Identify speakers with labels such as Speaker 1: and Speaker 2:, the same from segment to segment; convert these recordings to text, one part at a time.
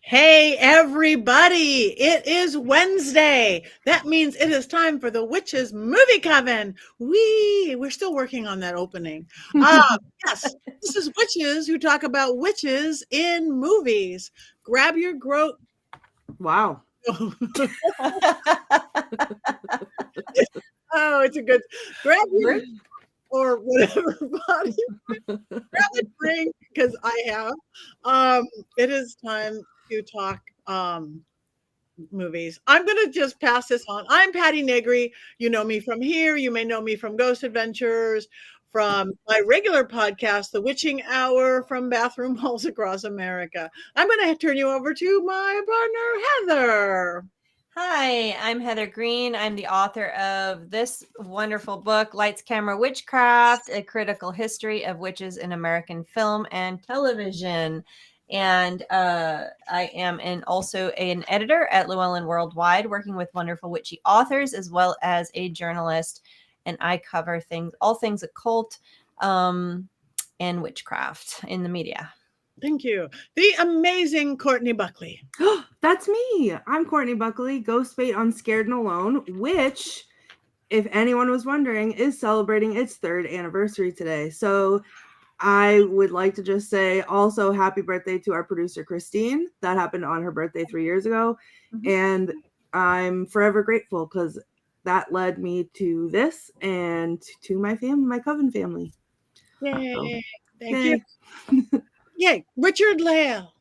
Speaker 1: Hey, everybody! It is Wednesday. That means it is time for the Witches Movie Coven. We're still working on that opening. Yes, this is Witches who talk about witches in movies. Grab your groat.
Speaker 2: Wow.
Speaker 1: Oh, it's a good. Grab your or whatever body. Grab a drink because I have. It is time to talk. Movies. I'm going to just pass this on. I'm Patti Negri. You know me from here. You may know me from Ghost Adventures, from my regular podcast, The Witching Hour, from bathroom halls across America. I'm going to turn you over to my partner, Heather.
Speaker 3: Hi, I'm Heather Greene. I'm the author of this wonderful book, Lights, Camera, Witchcraft, A Critical History of Witches in American Film and Television. And I am also an editor at Llewellyn Worldwide, working with wonderful witchy authors, as well as a journalist. And I cover all things occult and witchcraft in the media.
Speaker 1: Thank you. The amazing Courtney Buckley.
Speaker 2: That's me. I'm Courtney Buckley, Ghost Bait on Scared and Alone, which, if anyone was wondering, is celebrating its 3rd anniversary today. So I would like to just say also happy birthday to our producer, Christine. That happened on her birthday 3 years ago. Mm-hmm. And I'm forever grateful because that led me to this and to my family, my Coven family.
Speaker 1: Yay. So, thank you. Yay. Richard-Lael.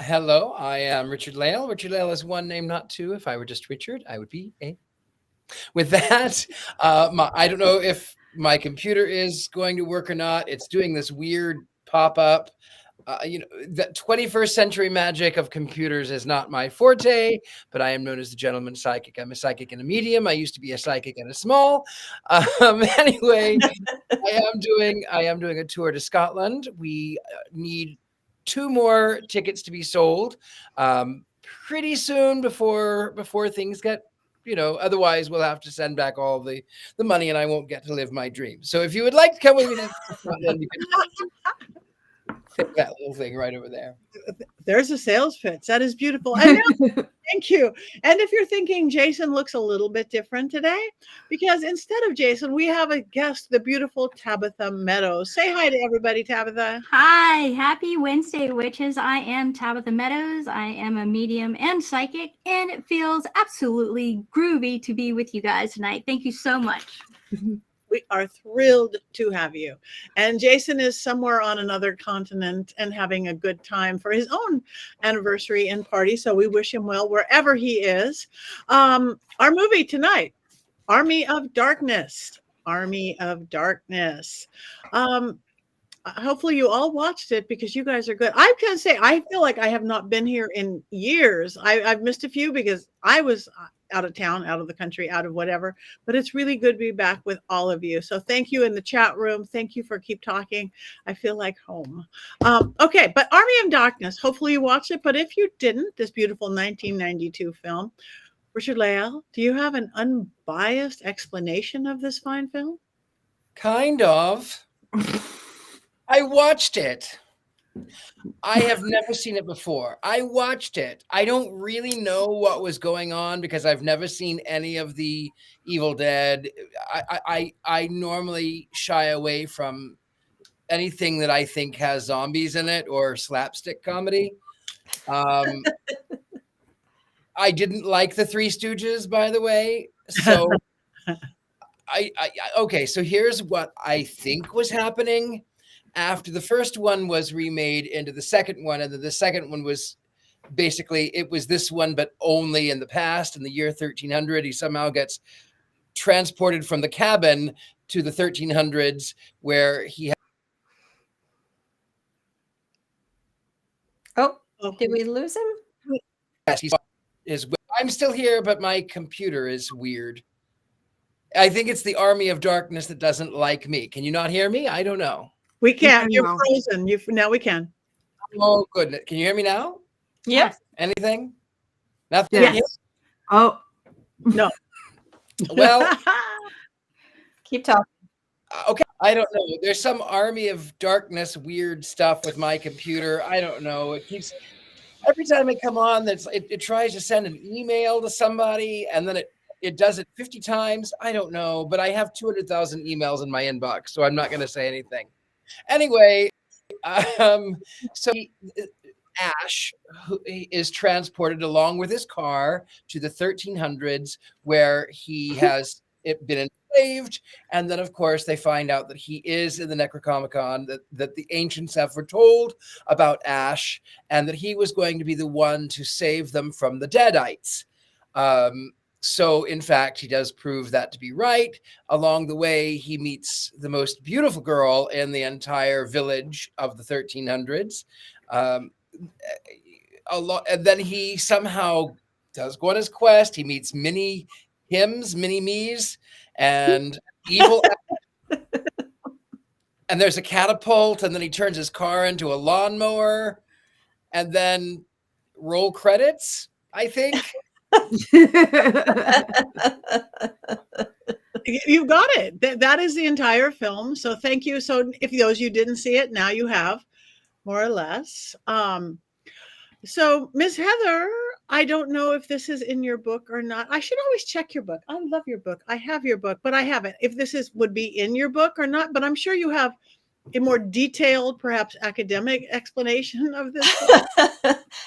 Speaker 4: Hello, I am Richard-Lael. Richard-Lael is one name, not two. If I were just Richard, I would be a. With that, I don't know if my computer is going to work or not. It's doing this weird pop-up. The 21st century magic of computers is not my forte, but I am known as the gentleman psychic. I'm a psychic and a medium. I used to be a psychic and a small. Anyway, I am doing a tour to Scotland. We need 2 more tickets to be sold pretty soon before things get, otherwise we'll have to send back all the money and I won't get to live my dream. So if you would like to come with me to Scotland, you can take that little thing right over there.
Speaker 1: There's a sales pitch. That is beautiful. And thank you. And if you're thinking Jason looks a little bit different today, because instead of Jason, we have a guest, the beautiful Tabitha Meadows. Say hi to everybody, Tabitha.
Speaker 5: Hi, happy Wednesday, witches. I am Tabitha Meadows. I am a medium and psychic, and it feels absolutely groovy to be with you guys tonight. Thank you so much.
Speaker 1: We are thrilled to have you. And Jason is somewhere on another continent and having a good time for his own anniversary and party. So we wish him well wherever he is. Our movie tonight, Army of Darkness. Army of Darkness. Hopefully you all watched it because you guys are good. I can say I feel like I have not been here in years. I've missed a few because I was out of town, out of the country, out of whatever, but it's really good to be back with all of you. So thank you in the chat room. Thank you for keep talking. I feel like home. Okay, but Army of Darkness, hopefully you watched it, but if you didn't, this beautiful 1992 film, Richard-Lael, do you have an unbiased explanation of this fine film?
Speaker 4: Kind of. I watched it. I have never seen it before. I watched it. I don't really know what was going on because I've never seen any of the Evil Dead. I normally shy away from anything that I think has zombies in it or slapstick comedy. I didn't like the Three Stooges, by the way. So okay, so here's what I think was happening. After the first one was remade into the second one, and then the second one was basically, it was this one, but only in the past, in the year 1300. He somehow gets transported from the cabin to the 1300s where he had.
Speaker 3: Oh, did we lose him?
Speaker 4: Yes, I'm still here, but my computer is weird. I think it's the Army of Darkness that doesn't like me. Can you not hear me? I don't know.
Speaker 1: We can't. You're frozen. Now we can.
Speaker 4: Oh, goodness. Can you hear me now?
Speaker 3: Yes.
Speaker 4: Anything? Nothing?
Speaker 2: Yes. Oh.
Speaker 1: No.
Speaker 4: Well.
Speaker 3: Keep talking.
Speaker 4: Okay. I don't know. There's some Army of Darkness weird stuff with my computer. I don't know. It keeps. every time I come on, it tries to send an email to somebody, and then it does it 50 times. I don't know, but I have 200,000 emails in my inbox, so I'm not going to say anything. Anyway, so Ash is transported along with his car to the 1300s, where he has been enslaved, and then of course they find out that he is in the Necronomicon, that the ancients have foretold about Ash, and that he was going to be the one to save them from the Deadites. So in fact, he does prove that to be right. Along the way, he meets the most beautiful girl in the entire village of the 1300s. And then he somehow does go on his quest. He meets mini me's, and evil. And there's a catapult, and then he turns his car into a lawnmower, and then roll credits, I think.
Speaker 1: You've got it. That is the entire film. So thank you. So if those you didn't see it, now you have, more or less. So Miss Heather, I don't know if this is in your book or not. I should always check your book. I love your book. I have your book, but I haven't. If this would be in your book or not, but I'm sure you have a more detailed, perhaps academic explanation of this.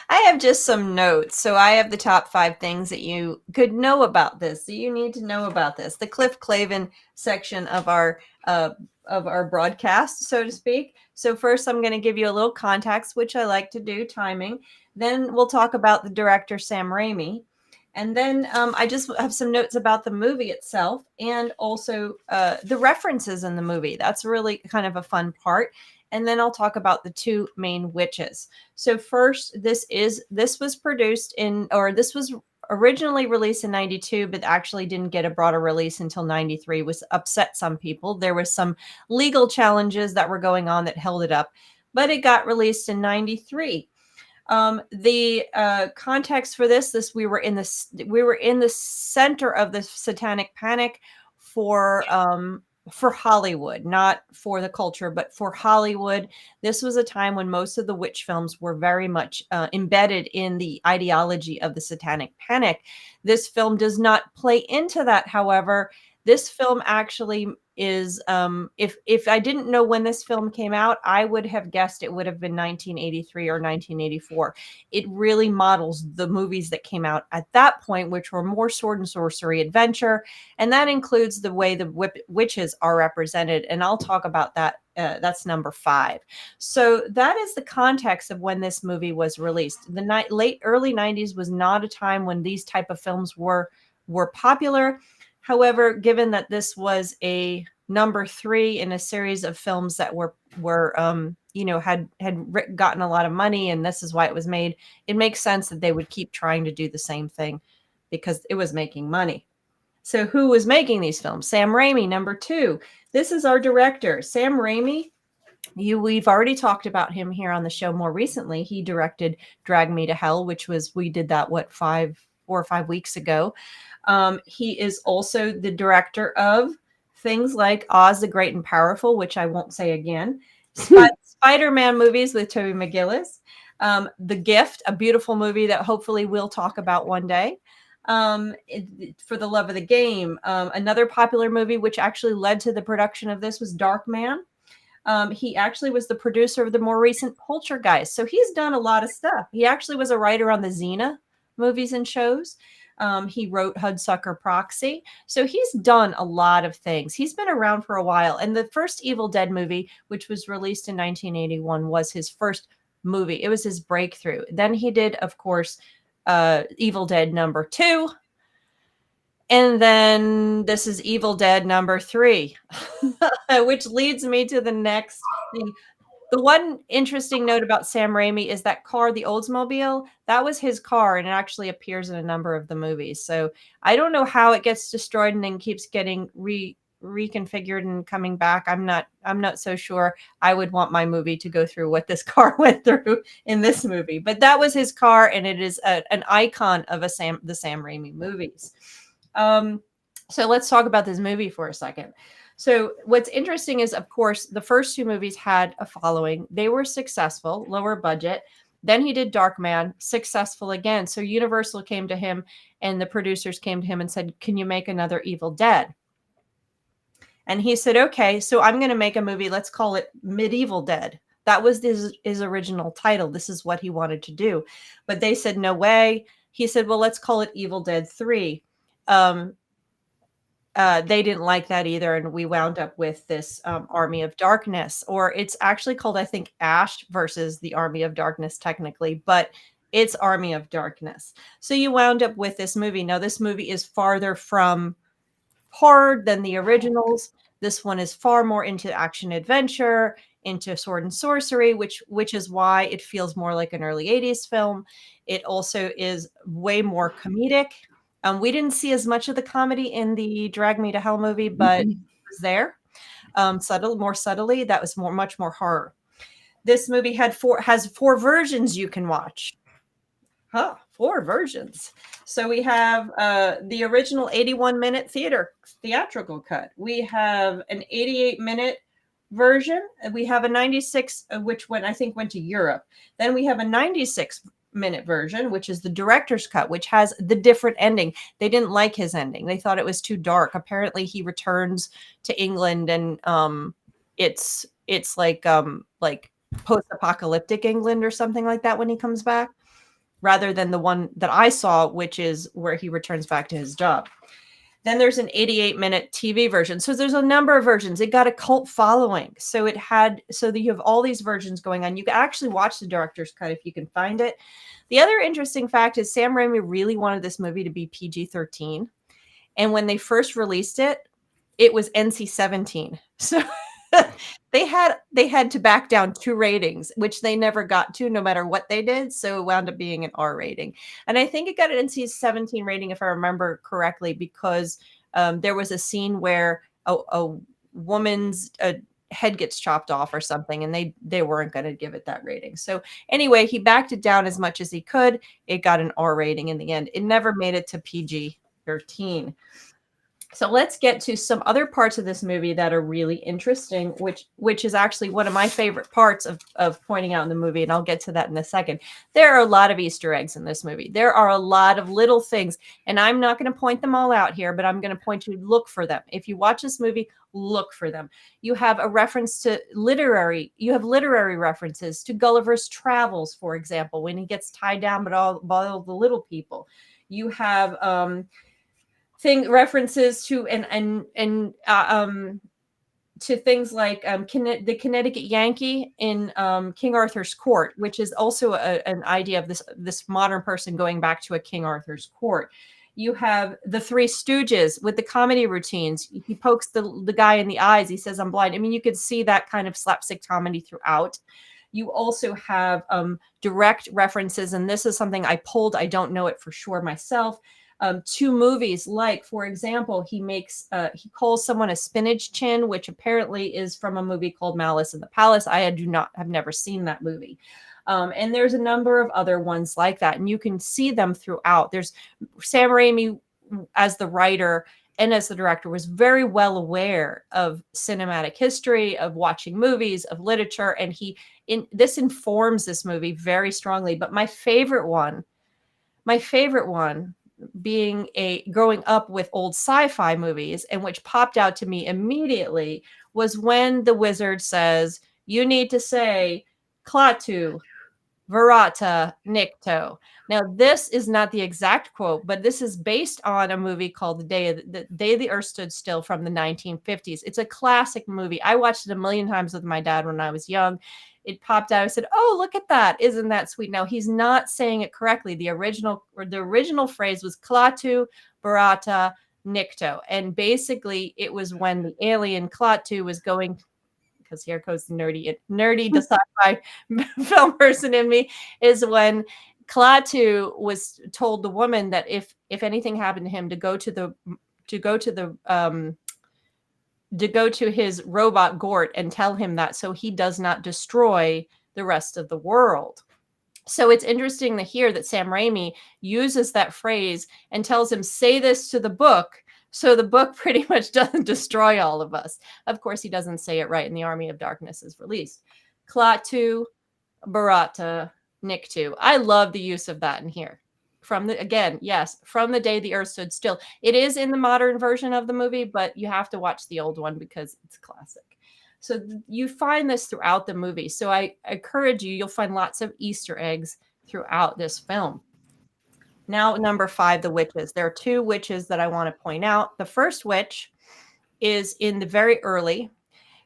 Speaker 3: I have just some notes. So I have the top 5 things that you could know about this. So you need to know about this. The Cliff Clavin section of our broadcast, so to speak. So first, I'm going to give you a little context, which I like to do, timing. Then we'll talk about the director, Sam Raimi. And then I just have some notes about the movie itself, and also the references in the movie. That's really kind of a fun part. And then I'll talk about the 2 main witches. So first, this was originally released in 92, but actually didn't get a broader release until 93, which upset some people. There was some legal challenges that were going on that held it up, but it got released in 93. The context for this we were in the center of the satanic panic for Hollywood, not for the culture, but for Hollywood. This was a time when most of the witch films were very much embedded in the ideology of the satanic panic. This film does not play into that. However, this film actually is, if I didn't know when this film came out, I would have guessed it would have been 1983 or 1984. It really models the movies that came out at that point, which were more sword and sorcery adventure. And that includes the way the witches are represented. And I'll talk about that. That's number 5. So that is the context of when this movie was released. The early 90s was not a time when these type of films were popular. However, given that this was a number 3 in a series of films that had gotten a lot of money, and this is why it was made, it makes sense that they would keep trying to do the same thing because it was making money. So who was making these films? Sam Raimi, number 2. This is our director, Sam Raimi. We've already talked about him here on the show more recently. He directed Drag Me to Hell, we did that 4 or 5 weeks ago. He is also the director of things like Oz the Great and Powerful, which I won't say again, Spider-Man movies with Tobey McGillis, The Gift, a beautiful movie that hopefully we'll talk about one day, For the Love of the Game. Another popular movie which actually led to the production of this was Darkman. He actually was the producer of the more recent Poltergeist. So he's done a lot of stuff. He actually was a writer on the Xena movies and shows. He wrote Hudsucker Proxy. So he's done a lot of things. He's been around for a while. And the first Evil Dead movie, which was released in 1981, was his first movie. It was his breakthrough. Then he did, of course, Evil Dead number 2. And then this is Evil Dead number 3, which leads me to the next thing. The one interesting note about Sam Raimi is that car, the Oldsmobile, that was his car, and it actually appears in a number of the movies. So I don't know how it gets destroyed and then keeps getting reconfigured and coming back. I'm not so sure. I would want my movie to go through what this car went through in this movie. But that was his car, and it is an icon of the Sam Raimi movies. So let's talk about this movie for a second. So what's interesting is, of course, the first 2 movies had a following. They were successful, lower budget. Then he did Darkman, successful again. So Universal came to him and the producers came to him and said, can you make another Evil Dead? And he said, okay, so I'm going to make a movie. Let's call it Medieval Dead. That was his original title. This is what he wanted to do. But they said, no way. He said, well, let's call it Evil Dead 3. They didn't like that either. And we wound up with this Army of Darkness, or it's actually called, I think, Ash versus the Army of Darkness technically, but it's Army of Darkness. So you wound up with this movie. Now, this movie is farther from horror than the originals. This one is far more into action adventure, into sword and sorcery, which is why it feels more like an early 80s film. It also is way more comedic. We didn't see as much of the comedy in the Drag Me to Hell movie, but it was there more subtly. That was much more horror. This movie has 4 versions you can watch. 4 versions. So we have the original 81-minute theatrical cut. We have an 88-minute version. We have a 96, which I think went to Europe. Then we have a 96-minute version, which is the director's cut, which has the different ending. They didn't like his ending. They thought it was too dark. Apparently he returns to England and it's like post-apocalyptic England or something like that when he comes back, rather than the one that I saw, which is where he returns back to his job. Then there's an 88-minute TV version. So there's a number of versions. It got a cult following. So that you have all these versions going on. You can actually watch the director's cut if you can find it. The other interesting fact is Sam Raimi really wanted this movie to be PG-13. And when they first released it, it was NC-17. So they had to back down 2 ratings, which they never got to, no matter what they did. So it wound up being an R rating. And I think it got an NC-17 rating, if I remember correctly, because there was a scene where a woman's head gets chopped off or something, and they weren't going to give it that rating. So anyway, he backed it down as much as he could. It got an R rating in the end. It never made it to PG-13. So let's get to some other parts of this movie that are really interesting, which is actually one of my favorite parts of pointing out in the movie, and I'll get to that in a second. There are a lot of Easter eggs in this movie. There are a lot of little things, and I'm not going to point them all out here, but I'm going to point you, look for them. If you watch this movie, look for them. You have a reference to literary references to Gulliver's Travels, for example, when he gets tied down by all the little people. You have references to to things like the Connecticut Yankee in King Arthur's court, which is also an idea of this modern person going back to a King Arthur's court. You have the Three Stooges with the comedy routines. He pokes the guy in the eyes. He says, "I'm blind." I mean, you could see that kind of slapstick comedy throughout. You also have direct references, and this is something I pulled. I don't know it for sure myself. 2 movies, like, for example, he calls someone a spinach chin, which apparently is from a movie called Malice in the Palace. I have never seen that movie. And there's a number of other ones like that, and you can see them throughout. There's Sam Raimi, as the writer and as the director, was very well aware of cinematic history, of watching movies, of literature, and this informs this movie very strongly. But my favorite one being growing up with old sci-fi movies, and which popped out to me immediately, was when the wizard says, "You need to say Klaatu, Verata, Nikto." Now, this is not the exact quote, but this is based on a movie called The Day the Earth Stood Still from the 1950s. It's a classic movie. I watched it a million times with my dad when I was young. It popped out. I said, "Oh, look at that. Isn't that sweet?" Now, he's not saying it correctly. The original phrase was Klaatu, Barata, Nikto. And basically, it was when the alien Klaatu was going, because here goes the nerdy sci-fi film person in me, is when Klaatu was told the woman that if anything happened to him, to go to his robot Gort and tell him that, so he does not destroy the rest of the world. So it's interesting to hear that Sam Raimi uses that phrase and tells him, say this to the book, so the book pretty much doesn't destroy all of us. Of course, he doesn't say it right, and the Army of Darkness is released. Klaatu, Barata, Nick too. I love the use of that in here. From the day the earth stood still. It is in the modern version of the movie, but you have to watch the old one because it's classic. So you find this throughout the movie. So I encourage you, you'll find lots of Easter eggs throughout this film. Now, number 5, the witches. There are 2 witches that I want to point out. The first witch is in the very early.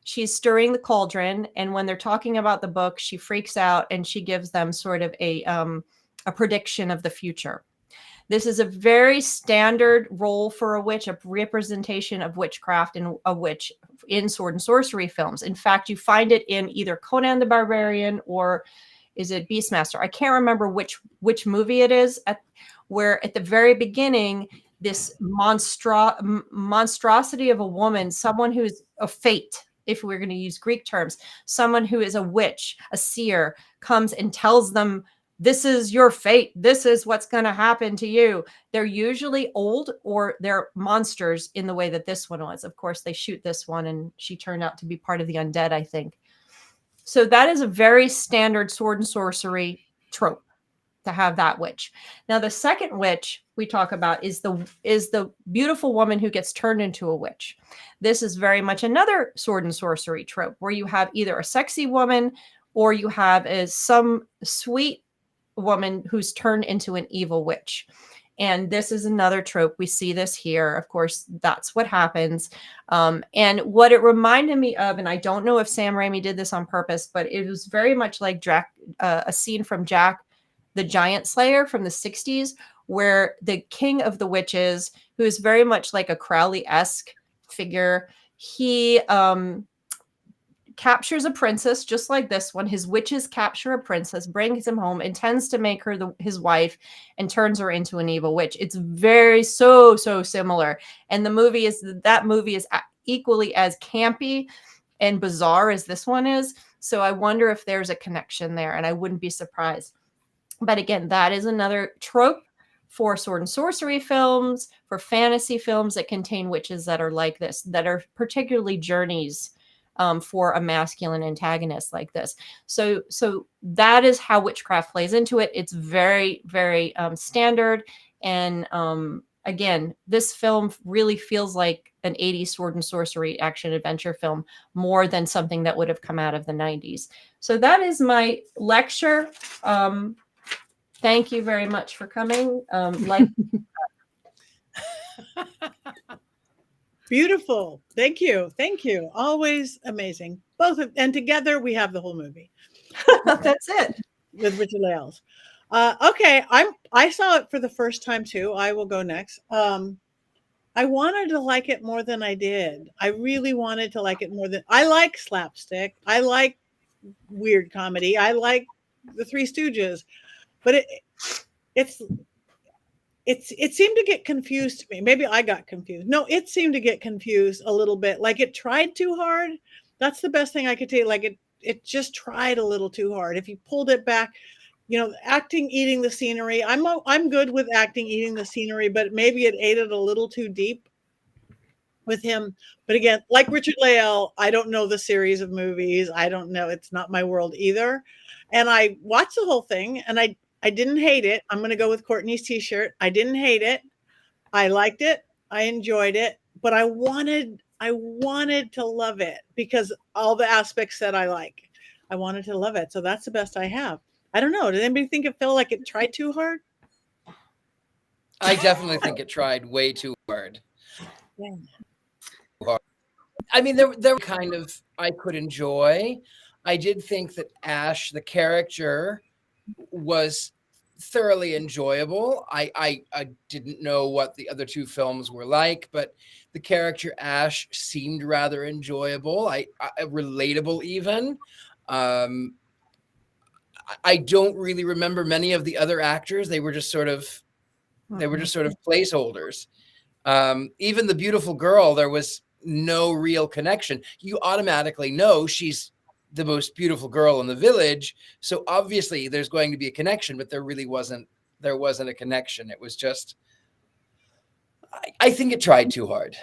Speaker 3: She's stirring the cauldron, and when they're talking about the book, she freaks out and she gives them sort of a prediction of the future. This is a very standard role for a witch, a representation of witchcraft and a witch in sword and sorcery films. In fact, you find it in either Conan the Barbarian or is it Beastmaster? I can't remember which movie it is, where at the very beginning, this monstrosity of a woman, someone who's a fate, if we're going to use Greek terms, someone who is a witch, a seer, comes and tells them, this is your fate. This is what's going to happen to you. They're usually old or they're monsters in the way that this one was. Of course, they shoot this one and she turned out to be part of the undead, I think. So that is a very standard sword and sorcery trope to have that witch. Now, the second witch we talk about is the beautiful woman who gets turned into a witch. This is very much another sword and sorcery trope where you have either a sexy woman or you have some sweet woman who's turned into an evil witch. And this is another trope. We see this here. Of course, that's what happens. And what it reminded me of, and I don't know if Sam Raimi did this on purpose, but it was very much like a scene from Jack the Giant Slayer from the 60s, where the king of the witches, who is very much like a Crowley-esque figure, he captures a princess just like this one. His witches capture a princess, brings him home, intends to make her his wife, and turns her into an evil witch. It's very so similar. And that movie is equally as campy and bizarre as this one is. So I wonder if there's a connection there, and I wouldn't be surprised. But again, that is another trope for sword and sorcery films, for fantasy films that contain witches that are like this, that are particularly journeys for a masculine antagonist like this. So that is how witchcraft plays into it. It's very, very standard. And again, this film really feels like an 80s sword and sorcery action adventure film more than something that would have come out of the 90s. So that is my lecture. Thank you very much for coming.
Speaker 1: Beautiful. Thank you. Always amazing. And together we have the whole movie.
Speaker 3: That's it.
Speaker 1: With Richard-Lael's. Okay, I saw it for the first time too. I will go next. I wanted to like it more than I did. I really wanted to like it more than I like slapstick. I like weird comedy. I like the Three Stooges. But it seemed to get confused to me. Maybe I got confused. No, it seemed to get confused a little bit. Like it tried too hard. That's the best thing I could tell you. Like it just tried a little too hard. If you pulled it back, acting eating the scenery. I'm good with acting eating the scenery, but maybe it ate it a little too deep with him. But again, like Richard-Lael, I don't know the series of movies. I don't know. It's not my world either. And I watched the whole thing, and I didn't hate it. I'm going to go with Courtney's t-shirt. I didn't hate it. I liked it. I enjoyed it, but I wanted to love it because all the aspects that I like, I wanted to love it. So that's the best I have. I don't know. Did anybody think it felt like it tried too hard?
Speaker 4: I definitely think it tried way too hard.
Speaker 1: Yeah.
Speaker 4: I mean, there were kind of I could enjoy. I did think that Ash, the character, was thoroughly enjoyable. I didn't know what the other 2 films were like, but the character Ash seemed rather enjoyable. I relatable even. I don't really remember many of the other actors. They were just sort of placeholders. Even the beautiful girl, there was no real connection. You automatically know she's the most beautiful girl in the village, so obviously there's going to be a connection, but there wasn't a connection. It was just I think it tried too hard.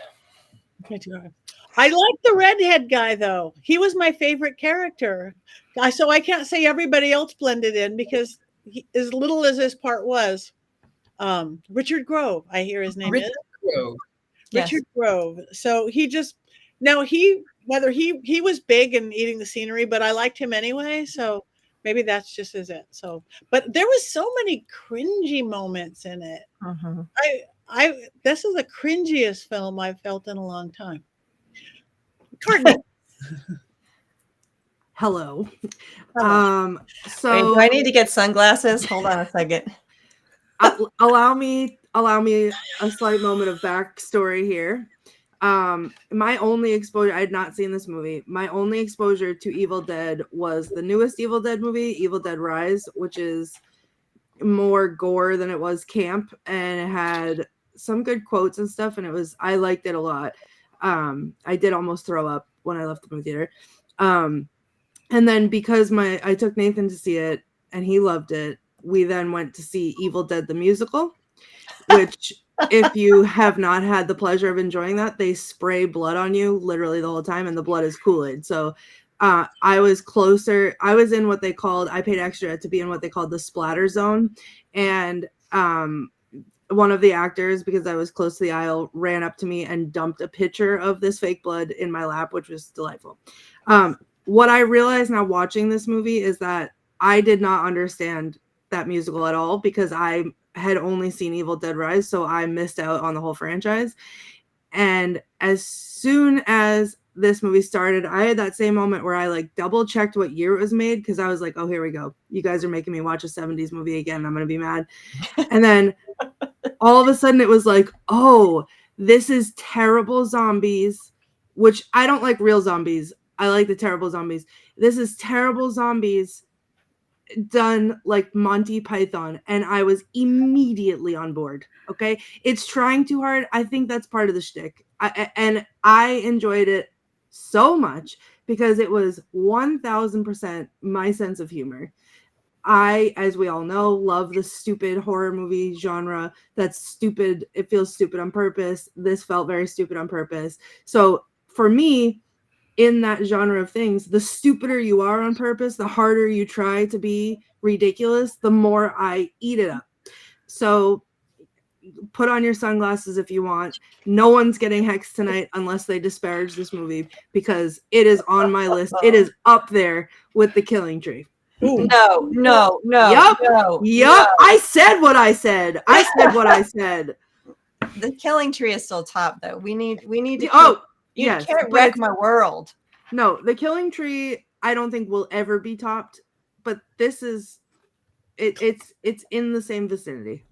Speaker 1: Okay, too hard. I like the redhead guy though. He was my favorite character. So I can't say everybody else blended in because as little as this part was, Richard Grove, I hear his name is
Speaker 4: Grove.
Speaker 3: Yes.
Speaker 1: Richard Grove. So he just whether he was big and eating the scenery, but I liked him anyway. So maybe that's just as it. So, but there was so many cringy moments in it.
Speaker 3: Mm-hmm.
Speaker 1: This is the cringiest film I've felt in a long time. Courtney.
Speaker 2: Hello.
Speaker 1: Hello.
Speaker 2: So
Speaker 3: Wait, do I need to get sunglasses? Hold on a second.
Speaker 2: allow me a slight moment of backstory here. My only exposure, I had not seen this movie. My only exposure to Evil Dead was the newest Evil Dead movie, Evil Dead Rise, which is more gore than it was camp, and it had some good quotes and stuff, and I liked it a lot. I did almost throw up when I left the movie theater. And then because I took Nathan to see it and he loved it, we then went to see Evil Dead the musical, which if you have not had the pleasure of enjoying that, they spray blood on you literally the whole time, and the blood is Kool-Aid. So I was closer. I was in what they called, I paid extra to be in what they called the splatter zone. And one of the actors, because I was close to the aisle, ran up to me and dumped a pitcher of this fake blood in my lap, which was delightful. What I realize now watching this movie is that I did not understand that musical at all because I had only seen Evil Dead Rise, so I missed out on the whole franchise. And as soon as this movie started, I had that same moment where I like double checked what year it was made because I was like, oh, here we go. You guys are making me watch a 70s movie again. I'm going to be mad. And then all of a sudden it was like, oh, this is Terrible Zombies, which I don't like real zombies. I like the Terrible Zombies. This is Terrible Zombies done like Monty Python, and I was immediately on board. Okay, it's trying too hard. I think that's part of the shtick, and I enjoyed it so much because it was 1000% my sense of humor. I, as we all know, love the stupid horror movie genre. That's stupid. It feels stupid on purpose. This felt very stupid on purpose. So for me, in that genre of things, the stupider you are on purpose, the harder you try to be ridiculous, the more I eat it up. So put on your sunglasses if you want. No one's getting hexed tonight unless they disparage this movie because it is on my list. It is up there with The Killing Tree.
Speaker 3: No.
Speaker 2: Yup.
Speaker 3: No.
Speaker 2: I said what I said.
Speaker 3: The Killing Tree is still top, though. We need to. You can't wreck my world.
Speaker 2: No, The Killing Tree, I don't think will ever be topped, but this is it's in the same vicinity.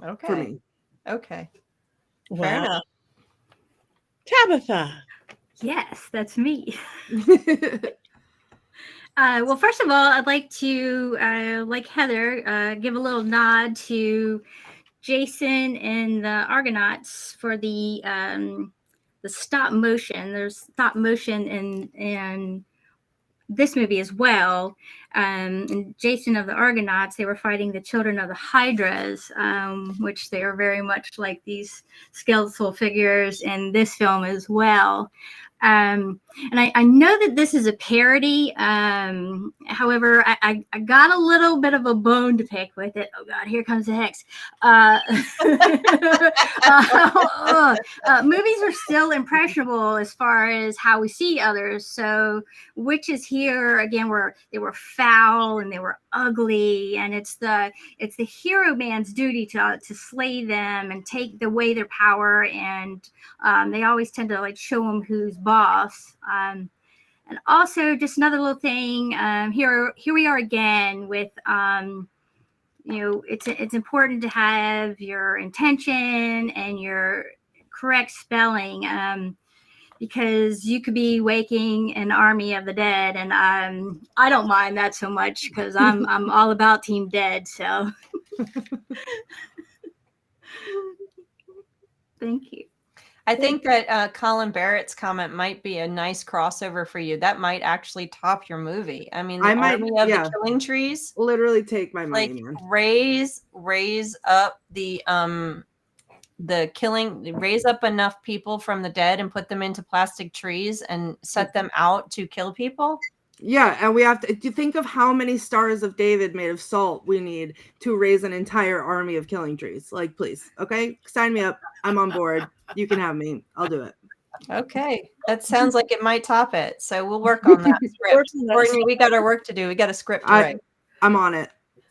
Speaker 3: Okay.
Speaker 2: For me.
Speaker 3: Okay.
Speaker 1: Wow.
Speaker 3: Fair enough.
Speaker 1: Tabitha.
Speaker 5: Yes, that's me. Well, first of all, I'd like to, like Heather, give a little nod to Jason and the Argonauts for the stop motion. There's stop motion in this movie as well. And Jason of the Argonauts, they were fighting the children of the Hydras, which they are very much like these skeletal figures in this film as well. And I know that this is a parody. However, I got a little bit of a bone to pick with it. Oh God, here comes the hex. Movies are still impressionable as far as how we see others. So witches here again they were foul and they were ugly, and it's the hero man's duty to slay them and take away their power, and they always tend to like show them who's boss. And also just another little thing, here we are again with it's important to have your intention and your correct spelling, because you could be waking an army of the dead, and I don't mind that so much because I'm all about Team Dead. So thank you.
Speaker 3: I think that Colin Barrett's comment might be a nice crossover for you. That might actually top your movie. I mean, the Killing Trees.
Speaker 2: Literally take my money,
Speaker 3: like
Speaker 2: man.
Speaker 3: raise up the the killing, raise up enough people from the dead and put them into plastic trees and set them out to kill people.
Speaker 2: Yeah, and we have to think of how many stars of David made of salt we need to raise an entire army of killing trees. Like, please, okay? Sign me up. I'm on board. You can have me. I'll do it.
Speaker 3: Okay, that sounds like it might top it. So we'll work on that script. Courtney, we got our work to do. We got a script to write.
Speaker 2: I'm on it.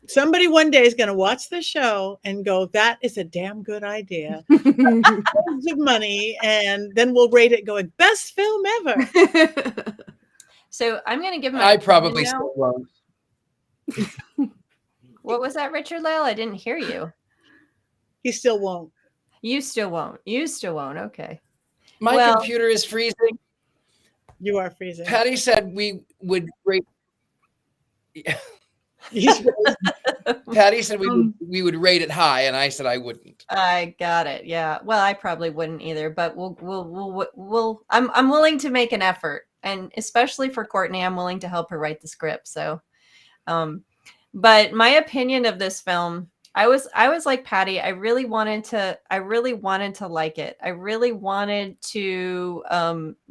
Speaker 1: Somebody one day is going to watch the show and go, that is a damn good idea. Loads of money, and then we'll rate it going, best film ever.
Speaker 3: So I'm going to give my
Speaker 4: I probably still won't.
Speaker 3: What was that, Richard-Lael? I didn't hear you.
Speaker 1: He still won't.
Speaker 3: You still won't. You still won't. Okay.
Speaker 4: My computer is freezing.
Speaker 1: You are freezing.
Speaker 4: Patty said we would rate. Patty said we would rate it high, and I said I wouldn't.
Speaker 3: I got it. Yeah. Well, I probably wouldn't either, but we'll. I'm willing to make an effort, and especially for Courtney, I'm willing to help her write the script. So, but my opinion of this film, I was like Patty. I really wanted to like it. I really wanted to,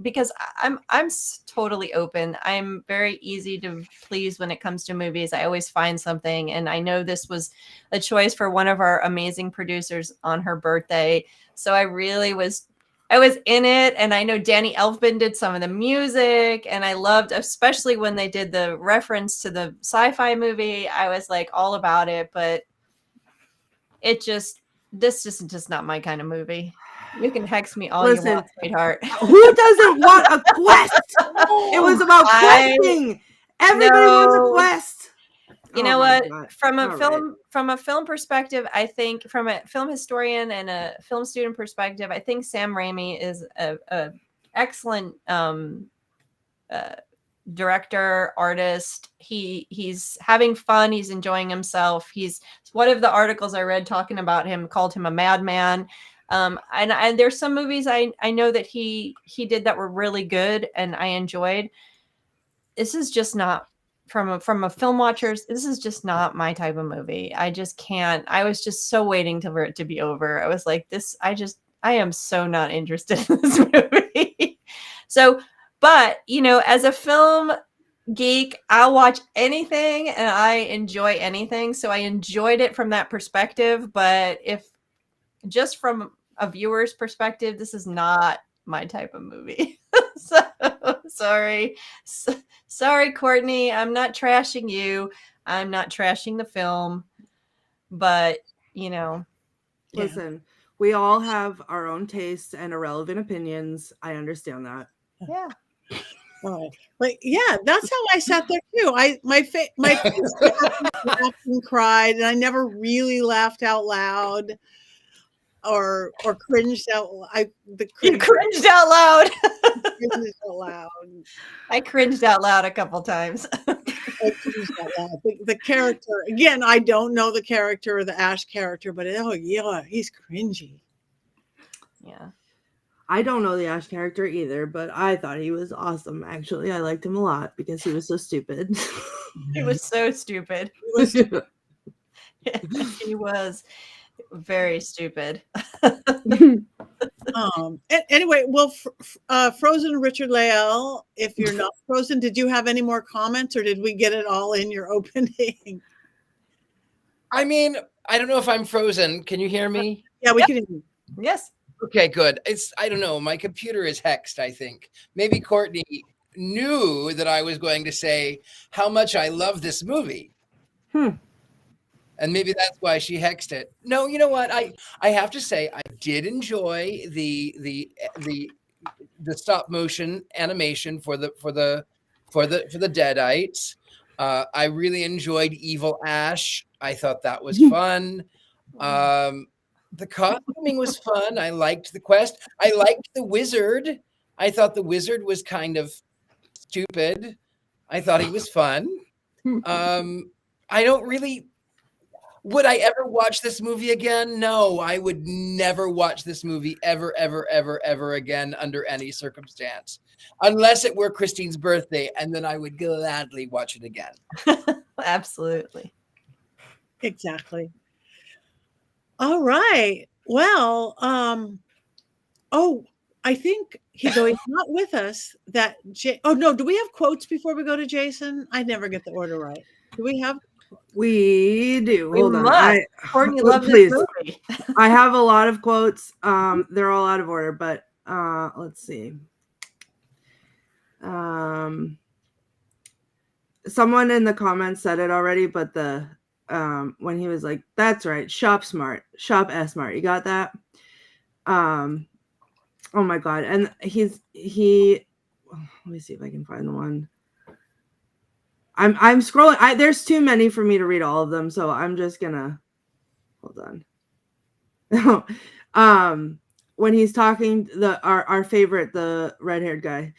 Speaker 3: because I'm totally open. I'm very easy to please when it comes to movies. I always find something, and I know this was a choice for one of our amazing producers on her birthday. So I was in it, and I know Danny Elfman did some of the music, and I loved, especially when they did the reference to the sci-fi movie. I was like all about it, but this is just not my kind of movie. You can hex me all you want, sweetheart.
Speaker 2: Who doesn't want a quest? It was about questing. Everybody wants a quest.
Speaker 3: You know what? God. From a film perspective, I think from a film historian and a film student perspective, I think Sam Raimi is a excellent director, artist. He's having fun. He's enjoying himself. One of the articles I read talking about him called him a madman. And there's some movies I know that he did that were really good and I enjoyed. This is just not from a film watchers. This is just not my type of movie. I just can't. I was just so waiting for it to be over. I was like, I am so not interested in this movie. So, but, as a film geek, I'll watch anything and I enjoy anything. So I enjoyed it from that perspective. But if just from a viewer's perspective, this is not my type of movie. So sorry. Sorry, Courtney. I'm not trashing you. I'm not trashing the film. But,
Speaker 2: Listen, we all have our own tastes and irrelevant opinions. I understand that.
Speaker 3: Yeah.
Speaker 1: Like, yeah, that's how I sat there too. My face and cried, and I never really laughed out loud or cringed out.
Speaker 3: You cringed out loud.
Speaker 1: Cringed out loud.
Speaker 3: I cringed out loud a couple times.
Speaker 1: I cringed out loud. The character again. I don't know the character or the Ash character, but he's cringy.
Speaker 3: Yeah.
Speaker 2: I don't know the Ash character either, but I thought he was awesome. Actually, I liked him a lot because he was so stupid.
Speaker 3: He was so stupid. He was very stupid.
Speaker 1: Anyway, well, Frozen Richard-Lael, if you're not frozen, did you have any more comments or did we get it all in your opening?
Speaker 4: I mean, I don't know if I'm frozen. Can you hear me?
Speaker 1: Yeah, we can hear you.
Speaker 3: Yes.
Speaker 4: Okay, good. I don't know. My computer is hexed, I think. Maybe Courtney knew that I was going to say how much I love this movie. And maybe that's why she hexed it. No, you know what? I have to say I did enjoy the stop motion animation for the Deadites. I really enjoyed Evil Ash. I thought that was fun. The costuming was fun. I liked the quest. I liked the wizard. I thought the wizard was kind of stupid. I thought he was fun. I don't really. Would I ever watch this movie again? No, I would never watch this movie ever, ever, ever, ever again under any circumstance, unless it were Christine's birthday, and then I would gladly watch it again.
Speaker 3: Absolutely.
Speaker 1: Exactly. All right. Well, oh, I think he's not with us. Oh no, do we have quotes before we go to Jason? I never get the order right. Do we have?
Speaker 2: We do.
Speaker 3: We
Speaker 2: Hold on.
Speaker 3: must. Courtney loves this
Speaker 2: please.
Speaker 3: movie.
Speaker 2: I have a lot of quotes. They're all out of order, but let's see. Someone in the comments said it already, but when he was like, "That's right, shop smart, shop smart." You got that? Oh my god! And he. Let me see if I can find the one. I'm scrolling. There's too many for me to read all of them, so I'm just gonna hold on. When he's talking, our favorite, the red-haired guy,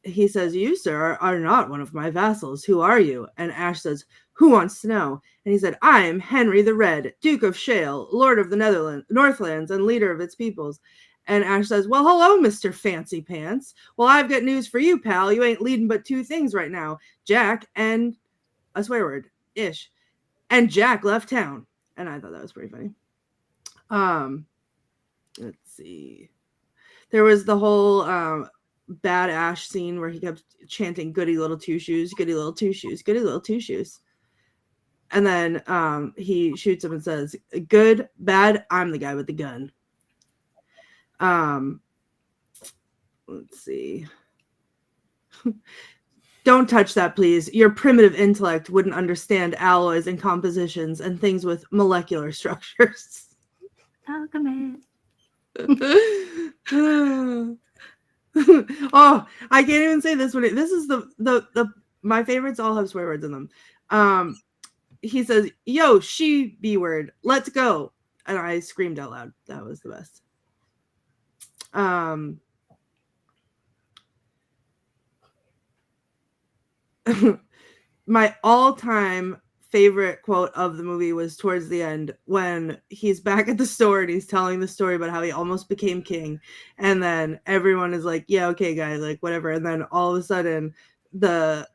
Speaker 2: he says, "You, sir, are not one of my vassals. Who are you?" And Ash says, "Who wants to know?" And he said, "I am Henry the Red, Duke of Shale, Lord of the Northlands, and leader of its peoples." And Ash says, "Well, hello, Mr. Fancy Pants. Well, I've got news for you, pal. You ain't leading but two things right now. Jack and a swear word, ish. And Jack left town." And I thought that was pretty funny. Let's see. There was the whole bad Ash scene where he kept chanting "Goody little two shoes, goody little two shoes, goody little two shoes." And then he shoots him and says, "Good, bad, I'm the guy with the gun." Let's see. "Don't touch that, please. Your primitive intellect wouldn't understand alloys and compositions and things with molecular structures."
Speaker 5: Oh, come in.
Speaker 2: Oh, I can't even say this one. This is the my favorites all have swear words in them. He says, "Yo, she B word, let's go." And I screamed out loud. That was the best. My all-time favorite quote of the movie was towards the end when he's back at the store and he's telling the story about how he almost became king, and then everyone is like, "Yeah, okay, guys, like whatever." And then all of a sudden the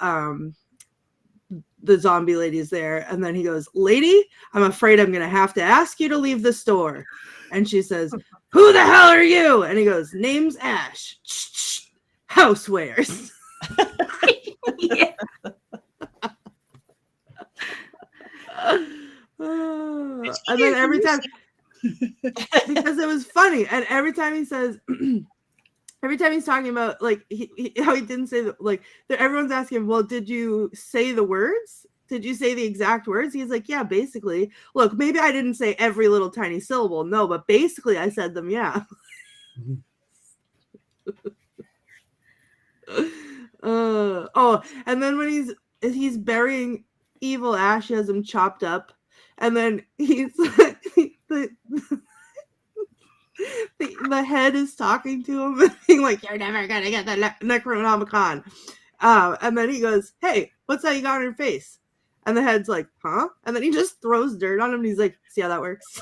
Speaker 2: zombie lady is there, and then he goes, "Lady, I'm afraid I'm gonna have to ask you to leave the store." And she says, "Who the hell are you?" And he goes, "Name's Ash. Housewares."
Speaker 5: Yeah.
Speaker 2: And then every time, because it was funny, and every time he says, every time he's talking about like how he didn't say like everyone's asking him, "Well, did you say the words? Did you say the exact words?" He's like, "Yeah, basically. Look, maybe I didn't say every little tiny syllable, no, but basically I said them, yeah." Oh, and then when he's burying evil Ash, he has him chopped up, and then he's the head is talking to him and being like, "You're never gonna get the Necronomicon." And then he goes, "Hey, what's that you got on your face?" And the head's like, "Huh?" And then he just throws dirt on him and he's like, "See how that works?"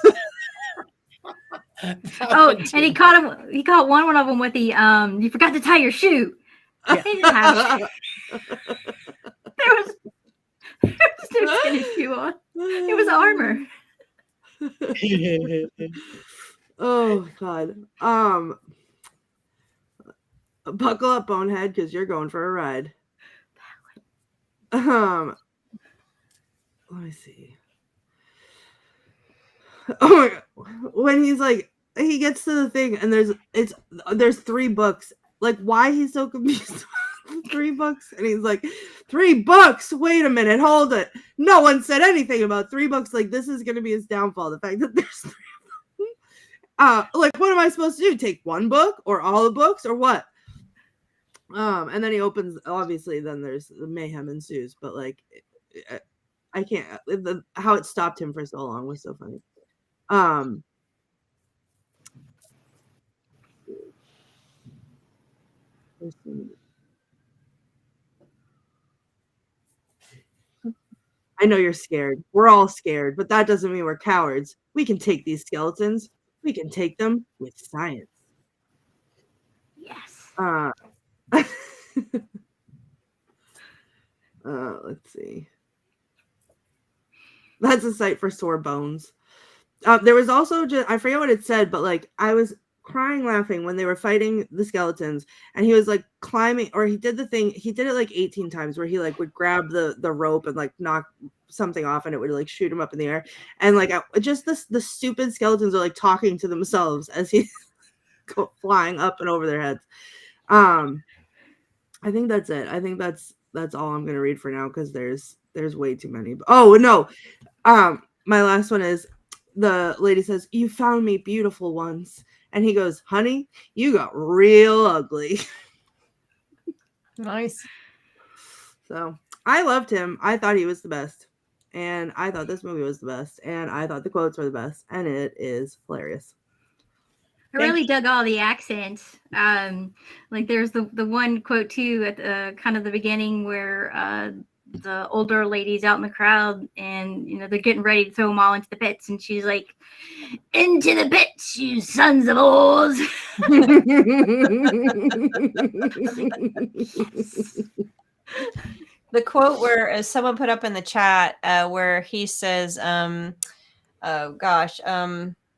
Speaker 5: Oh, and he caught him. He caught one of them with the "You forgot to tie your shoe."
Speaker 4: Yeah.
Speaker 5: He didn't have there was no tennis shoe on. It was armor.
Speaker 2: Oh God. Buckle up, bonehead, because you're going for a ride. Let me see. Oh my God. When he's like, he gets to the thing and there's 3 books. Like, why he's so confused. 3 books, and he's like, 3 books. Wait a minute, hold it. No one said anything about 3 books. Like, this is gonna be his downfall. The fact that there's 3 of them. Like, what am I supposed to do? Take 1 book or all the books or what? And then he opens. Obviously, then there's the mayhem ensues. But like, I can't. How it stopped him for so long was so funny. I know you're scared. We're all scared, but that doesn't mean we're cowards. We can take these skeletons. We can take them with science.
Speaker 5: Yes.
Speaker 2: Let's see. That's a sight for sore bones. There was also just, I forget what it said, but like I was crying laughing when they were fighting the skeletons, and he was like climbing, or he did it like 18 times where he like would grab the rope and like knock something off, and it would like shoot him up in the air, and like just the stupid skeletons are like talking to themselves as he's flying up and over their heads. I think that's it. I think that's all I'm gonna read for now, because there's way too many. Oh no, my last one is, the lady says, "You found me beautiful once," and he goes, "Honey, you got real ugly."
Speaker 3: Nice.
Speaker 2: So I loved him. I thought he was the best, and I thought this movie was the best, and I thought the quotes were the best, and it is hilarious.
Speaker 5: I really dug all the accents. Like there's the one quote too at the kind of the beginning where the older lady's out in the crowd, and they're getting ready to throw them all into the pits, and she's like, "Into the pits, you sons of whores."
Speaker 3: The quote where someone put up in the chat where he says, "Oh gosh,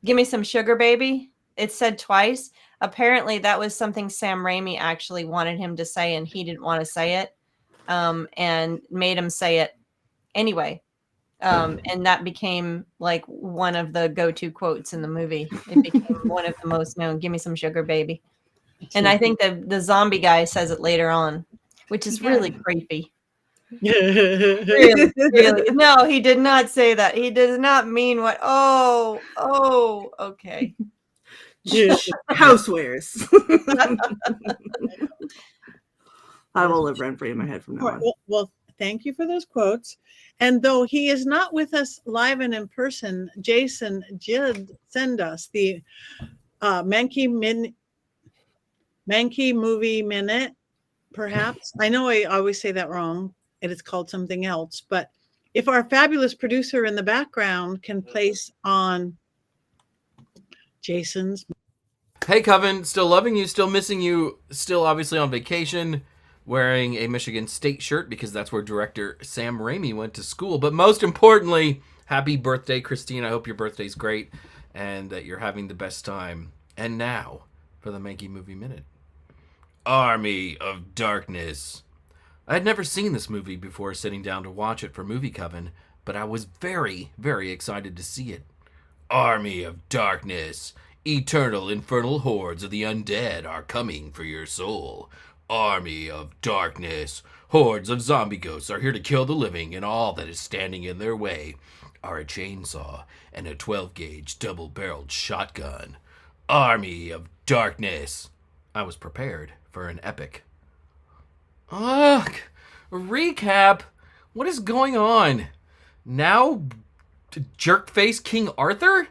Speaker 3: give me some sugar, baby." It said twice. Apparently, that was something Sam Raimi actually wanted him to say, and he didn't want to say it, and made him say it anyway. And that became like one of the go-to quotes in the movie. It became one of the most known. "Give me some sugar, baby." And I think the zombie guy says it later on, which is really creepy. Really, really. No, he did not say that. He does not mean what. Oh, okay.
Speaker 2: Housewares. I will live rent free in my head from now on.
Speaker 1: Well, thank you for those quotes. And though he is not with us live and in person, Jason did send us the Mankey Movie Minute, perhaps. I know I always say that wrong, and it's called something else. But if our fabulous producer in the background can place on Jason's.
Speaker 6: Hey, Coven, still loving you, still missing you, still obviously on vacation, wearing a Michigan State shirt because that's where director Sam Raimi went to school. But most importantly, happy birthday, Christine. I hope your birthday's great and that you're having the best time. And now for the Mankey Movie Minute. Army of Darkness. I had never seen this movie before sitting down to watch it for Movie Coven, but I was very, very excited to see it. Army of Darkness. Eternal infernal hordes of the undead are coming for your soul. Army of Darkness. Hordes of zombie ghosts are here to kill the living, and all that is standing in their way are a chainsaw and a 12-gauge double-barreled shotgun. Army of Darkness. I was prepared for an epic. Ugh! Recap! What is going on? Now, jerkface King Arthur?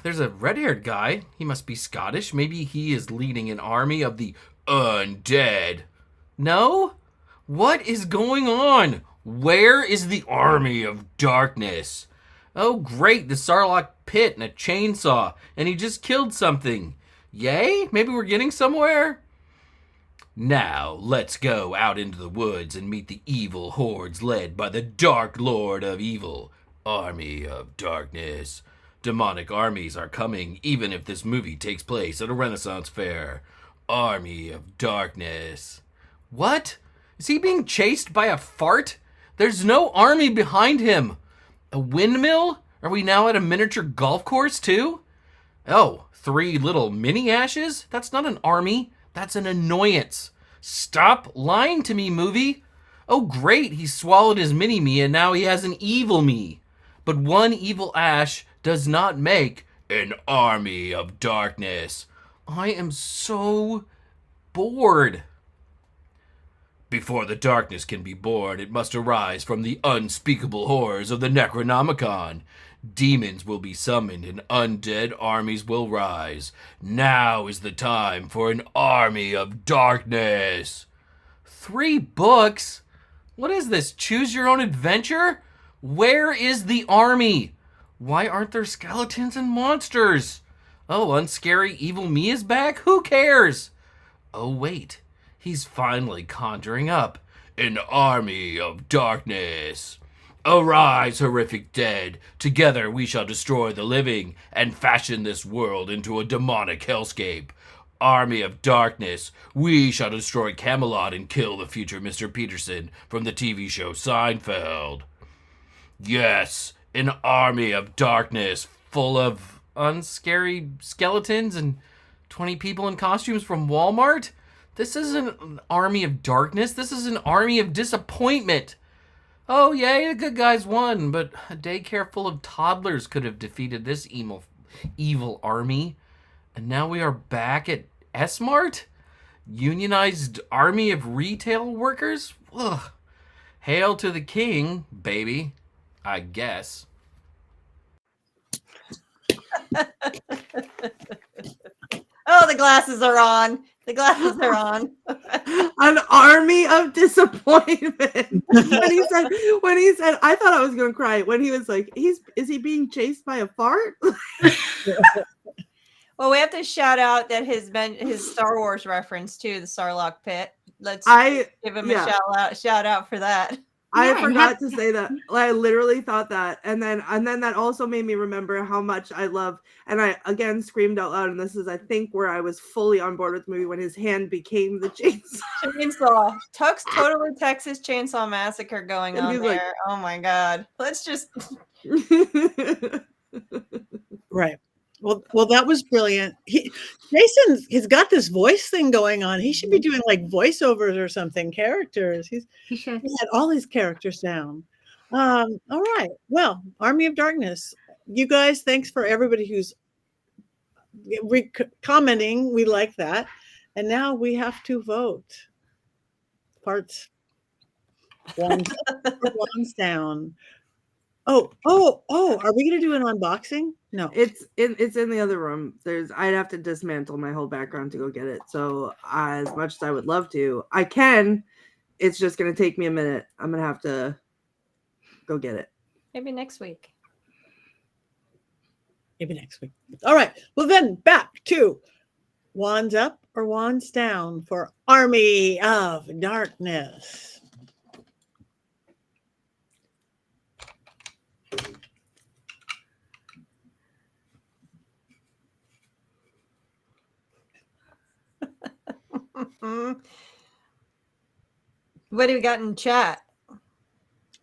Speaker 6: There's a red-haired guy. He must be Scottish. Maybe he is leading an army of the undead. No? What is going on? Where is the Army of Darkness? Oh, great, the Sarlacc pit and a chainsaw, and he just killed something. Yay? Maybe we're getting somewhere? Now, let's go out into the woods and meet the evil hordes led by the Dark Lord of Evil. Army of Darkness. Demonic armies are coming, even if this movie takes place at a Renaissance fair. Army of Darkness. What? Is he being chased by a fart? There's no army behind him. A windmill? Are we now at a miniature golf course, too? Oh, 3 little mini ashes? That's not an army. That's an annoyance. Stop lying to me, movie. Oh, great, he swallowed his mini-me and now he has an evil me. But one evil ash does not make an army of darkness. I am so bored. Before the darkness can be born, it must arise from the unspeakable horrors of the Necronomicon. Demons will be summoned and undead armies will rise. Now is the time for an army of darkness. 3 books? What is this? Choose your own adventure? Where is the army? Why aren't there skeletons and monsters? Oh, unscary evil me is back? Who cares? Oh, wait. He's finally conjuring up an army of darkness. Arise, horrific dead. Together we shall destroy the living and fashion this world into a demonic hellscape. Army of darkness, we shall destroy Camelot and kill the future Mr. Peterson from the TV show Seinfeld. Yes, an army of darkness full of unscary skeletons and 20 people in costumes from Walmart? This isn't an army of darkness. This is an army of disappointment. Oh, yay, the good guys won, but a daycare full of toddlers could have defeated this evil army. And now we are back at S-Mart? Unionized army of retail workers? Ugh. Hail to the king, baby. I guess.
Speaker 3: Oh, the glasses are on. The glasses are on.
Speaker 2: An army of disappointment. when he said, I thought I was gonna cry when he was like, is he being chased by a fart?
Speaker 3: Well, we have to shout out that his Star Wars reference to the Sarlacc pit. Let's give him a shout out for that.
Speaker 2: I forgot to say that. I literally thought that, and then that also made me remember how much I love. And I again screamed out loud. And this is, I think, where I was fully on board with the movie when his hand became the chainsaw.
Speaker 3: Chainsaw. Totally Texas Chainsaw Massacre going on there. Like, oh my God. Let's just.
Speaker 1: Right. Well, that was brilliant. Jason has got this voice thing going on. He should be doing like voiceovers or something, characters. He had all his characters down. All right. Well, Army of Darkness. You guys, thanks for everybody who's commenting. We like that. And now we have to vote. Parts. One's up or one's down. Oh, are we going to do an unboxing? No.
Speaker 2: It's in the other room. I'd have to dismantle my whole background to go get it. So as much as I would love to, I can. It's just going to take me a minute. I'm going to have to go get it.
Speaker 3: Maybe next week.
Speaker 1: All right. Well, then back to wands up or wands down for Army of Darkness.
Speaker 3: What do we got in chat?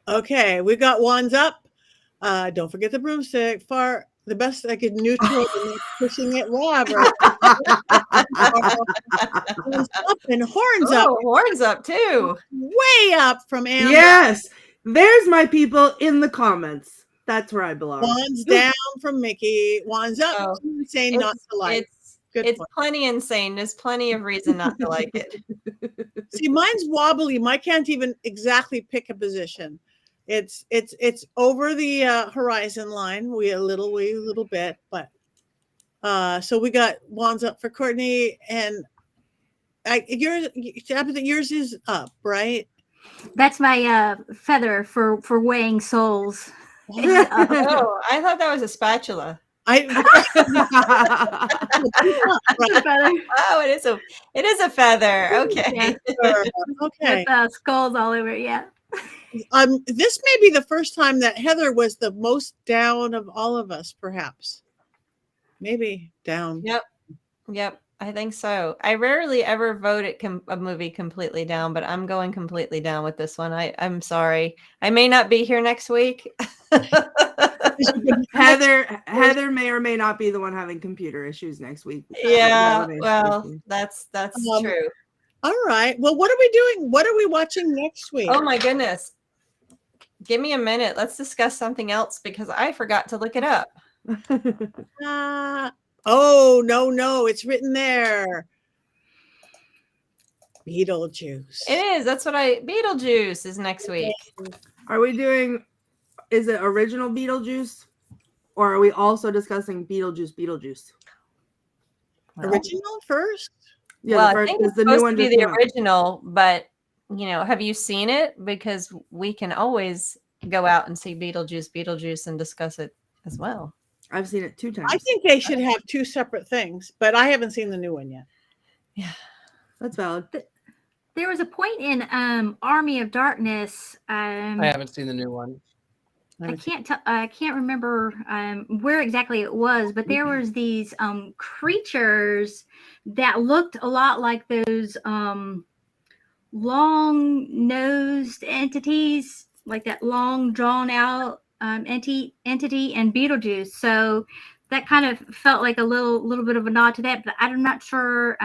Speaker 1: Okay, we got wands up. Don't forget the broomstick. For the best I could neutral and pushing it whatever. Wands up and horns up.
Speaker 3: Horns up too.
Speaker 1: Way up from Amber.
Speaker 2: Yes, there's my people in the comments. That's where I belong.
Speaker 1: Wands down from Mickey. Wands up. Insane not to like.
Speaker 3: It's plenty insane. There's plenty of reason not to like it.
Speaker 1: See, mine's wobbly. Mine can't even exactly pick a position. It's over the horizon line. We a little bit, but so we got wands up for Courtney, and yours is up, right?
Speaker 5: That's my feather for weighing souls.
Speaker 3: Oh, I thought that was a spatula.
Speaker 1: Oh,
Speaker 3: it is a feather. Okay.
Speaker 1: Okay.
Speaker 5: With skulls all over it. Yeah.
Speaker 1: This may be the first time that Heather was the most down of all of us, perhaps. Maybe down.
Speaker 3: Yep. I think so. I rarely ever vote a movie completely down, but I'm going completely down with this one. I'm sorry. I may not be here next week.
Speaker 2: Heather may or may not be the one having computer issues next week.
Speaker 3: Yeah, well, that's true.
Speaker 1: All right. Well, what are we doing? What are we watching next week?
Speaker 3: Oh my goodness. Give me a minute. Let's discuss something else because I forgot to look it up.
Speaker 1: Oh, no. It's written there. Beetlejuice.
Speaker 3: It is. That's what Beetlejuice is next week.
Speaker 2: Are we doing, is it original Beetlejuice? Or are we also discussing Beetlejuice?
Speaker 1: Well, original first?
Speaker 3: Yeah, well, I think it's supposed to be the original, but, have you seen it? Because we can always go out and see Beetlejuice and discuss it as well.
Speaker 2: I've seen it 2 times.
Speaker 1: I think they should have 2 separate things, but I haven't seen the new one yet.
Speaker 2: Yeah, that's valid.
Speaker 5: There was a point in Army of Darkness.
Speaker 4: I haven't seen the new one.
Speaker 5: I can't tell. I can't remember where exactly it was, but there was these creatures that looked a lot like those long-nosed entities, like that long, drawn-out entity and Beetlejuice. So that kind of felt like a little bit of a nod to that. But I'm not sure.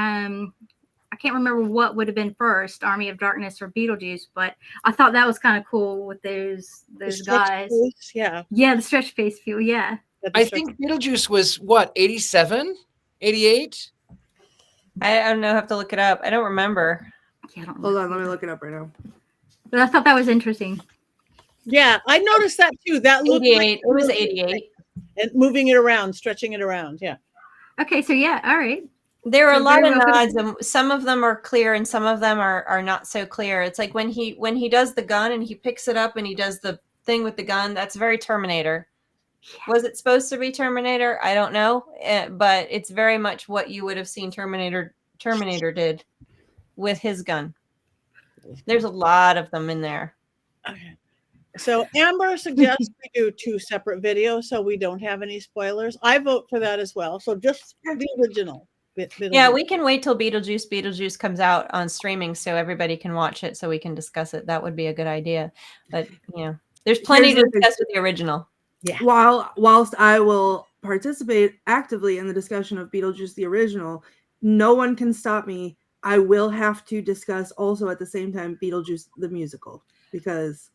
Speaker 5: I can't remember what would have been first, Army of Darkness or Beetlejuice, but I thought that was kind of cool with those guys.
Speaker 1: Face, yeah.
Speaker 5: Yeah, the stretch face feel, yeah.
Speaker 4: I think Beetlejuice was what, 87, 88?
Speaker 3: I don't know. I have to look it up. I don't remember.
Speaker 5: Yeah, I don't
Speaker 2: Hold on, let me look it up right now.
Speaker 5: But I thought that was interesting.
Speaker 1: Yeah, I noticed that too. That looked
Speaker 3: 88.
Speaker 1: like
Speaker 3: It was 88.
Speaker 1: and moving it around, stretching it around. Yeah.
Speaker 5: Okay, so yeah, all right.
Speaker 3: There are a
Speaker 5: So
Speaker 3: lot
Speaker 5: very
Speaker 3: of
Speaker 5: well
Speaker 3: nods, and some of them are clear, and some of them are not so clear. It's like when he does the gun and he picks it up and he does the thing with the gun. That's very Terminator. Was it supposed to be Terminator? I don't know, but it's very much what you would have seen Terminator did with his gun. There's a lot of them in there.
Speaker 1: Okay. So Amber suggests we do 2 separate videos so we don't have any spoilers. I vote for that as well. So just the original.
Speaker 3: Yeah, we can wait till Beetlejuice comes out on streaming so everybody can watch it so we can discuss it. That would be a good idea. But there's plenty to discuss with the original.
Speaker 1: Yeah.
Speaker 2: Whilst I will participate actively in the discussion of Beetlejuice the original, no one can stop me. I will have to discuss also at the same time Beetlejuice the musical because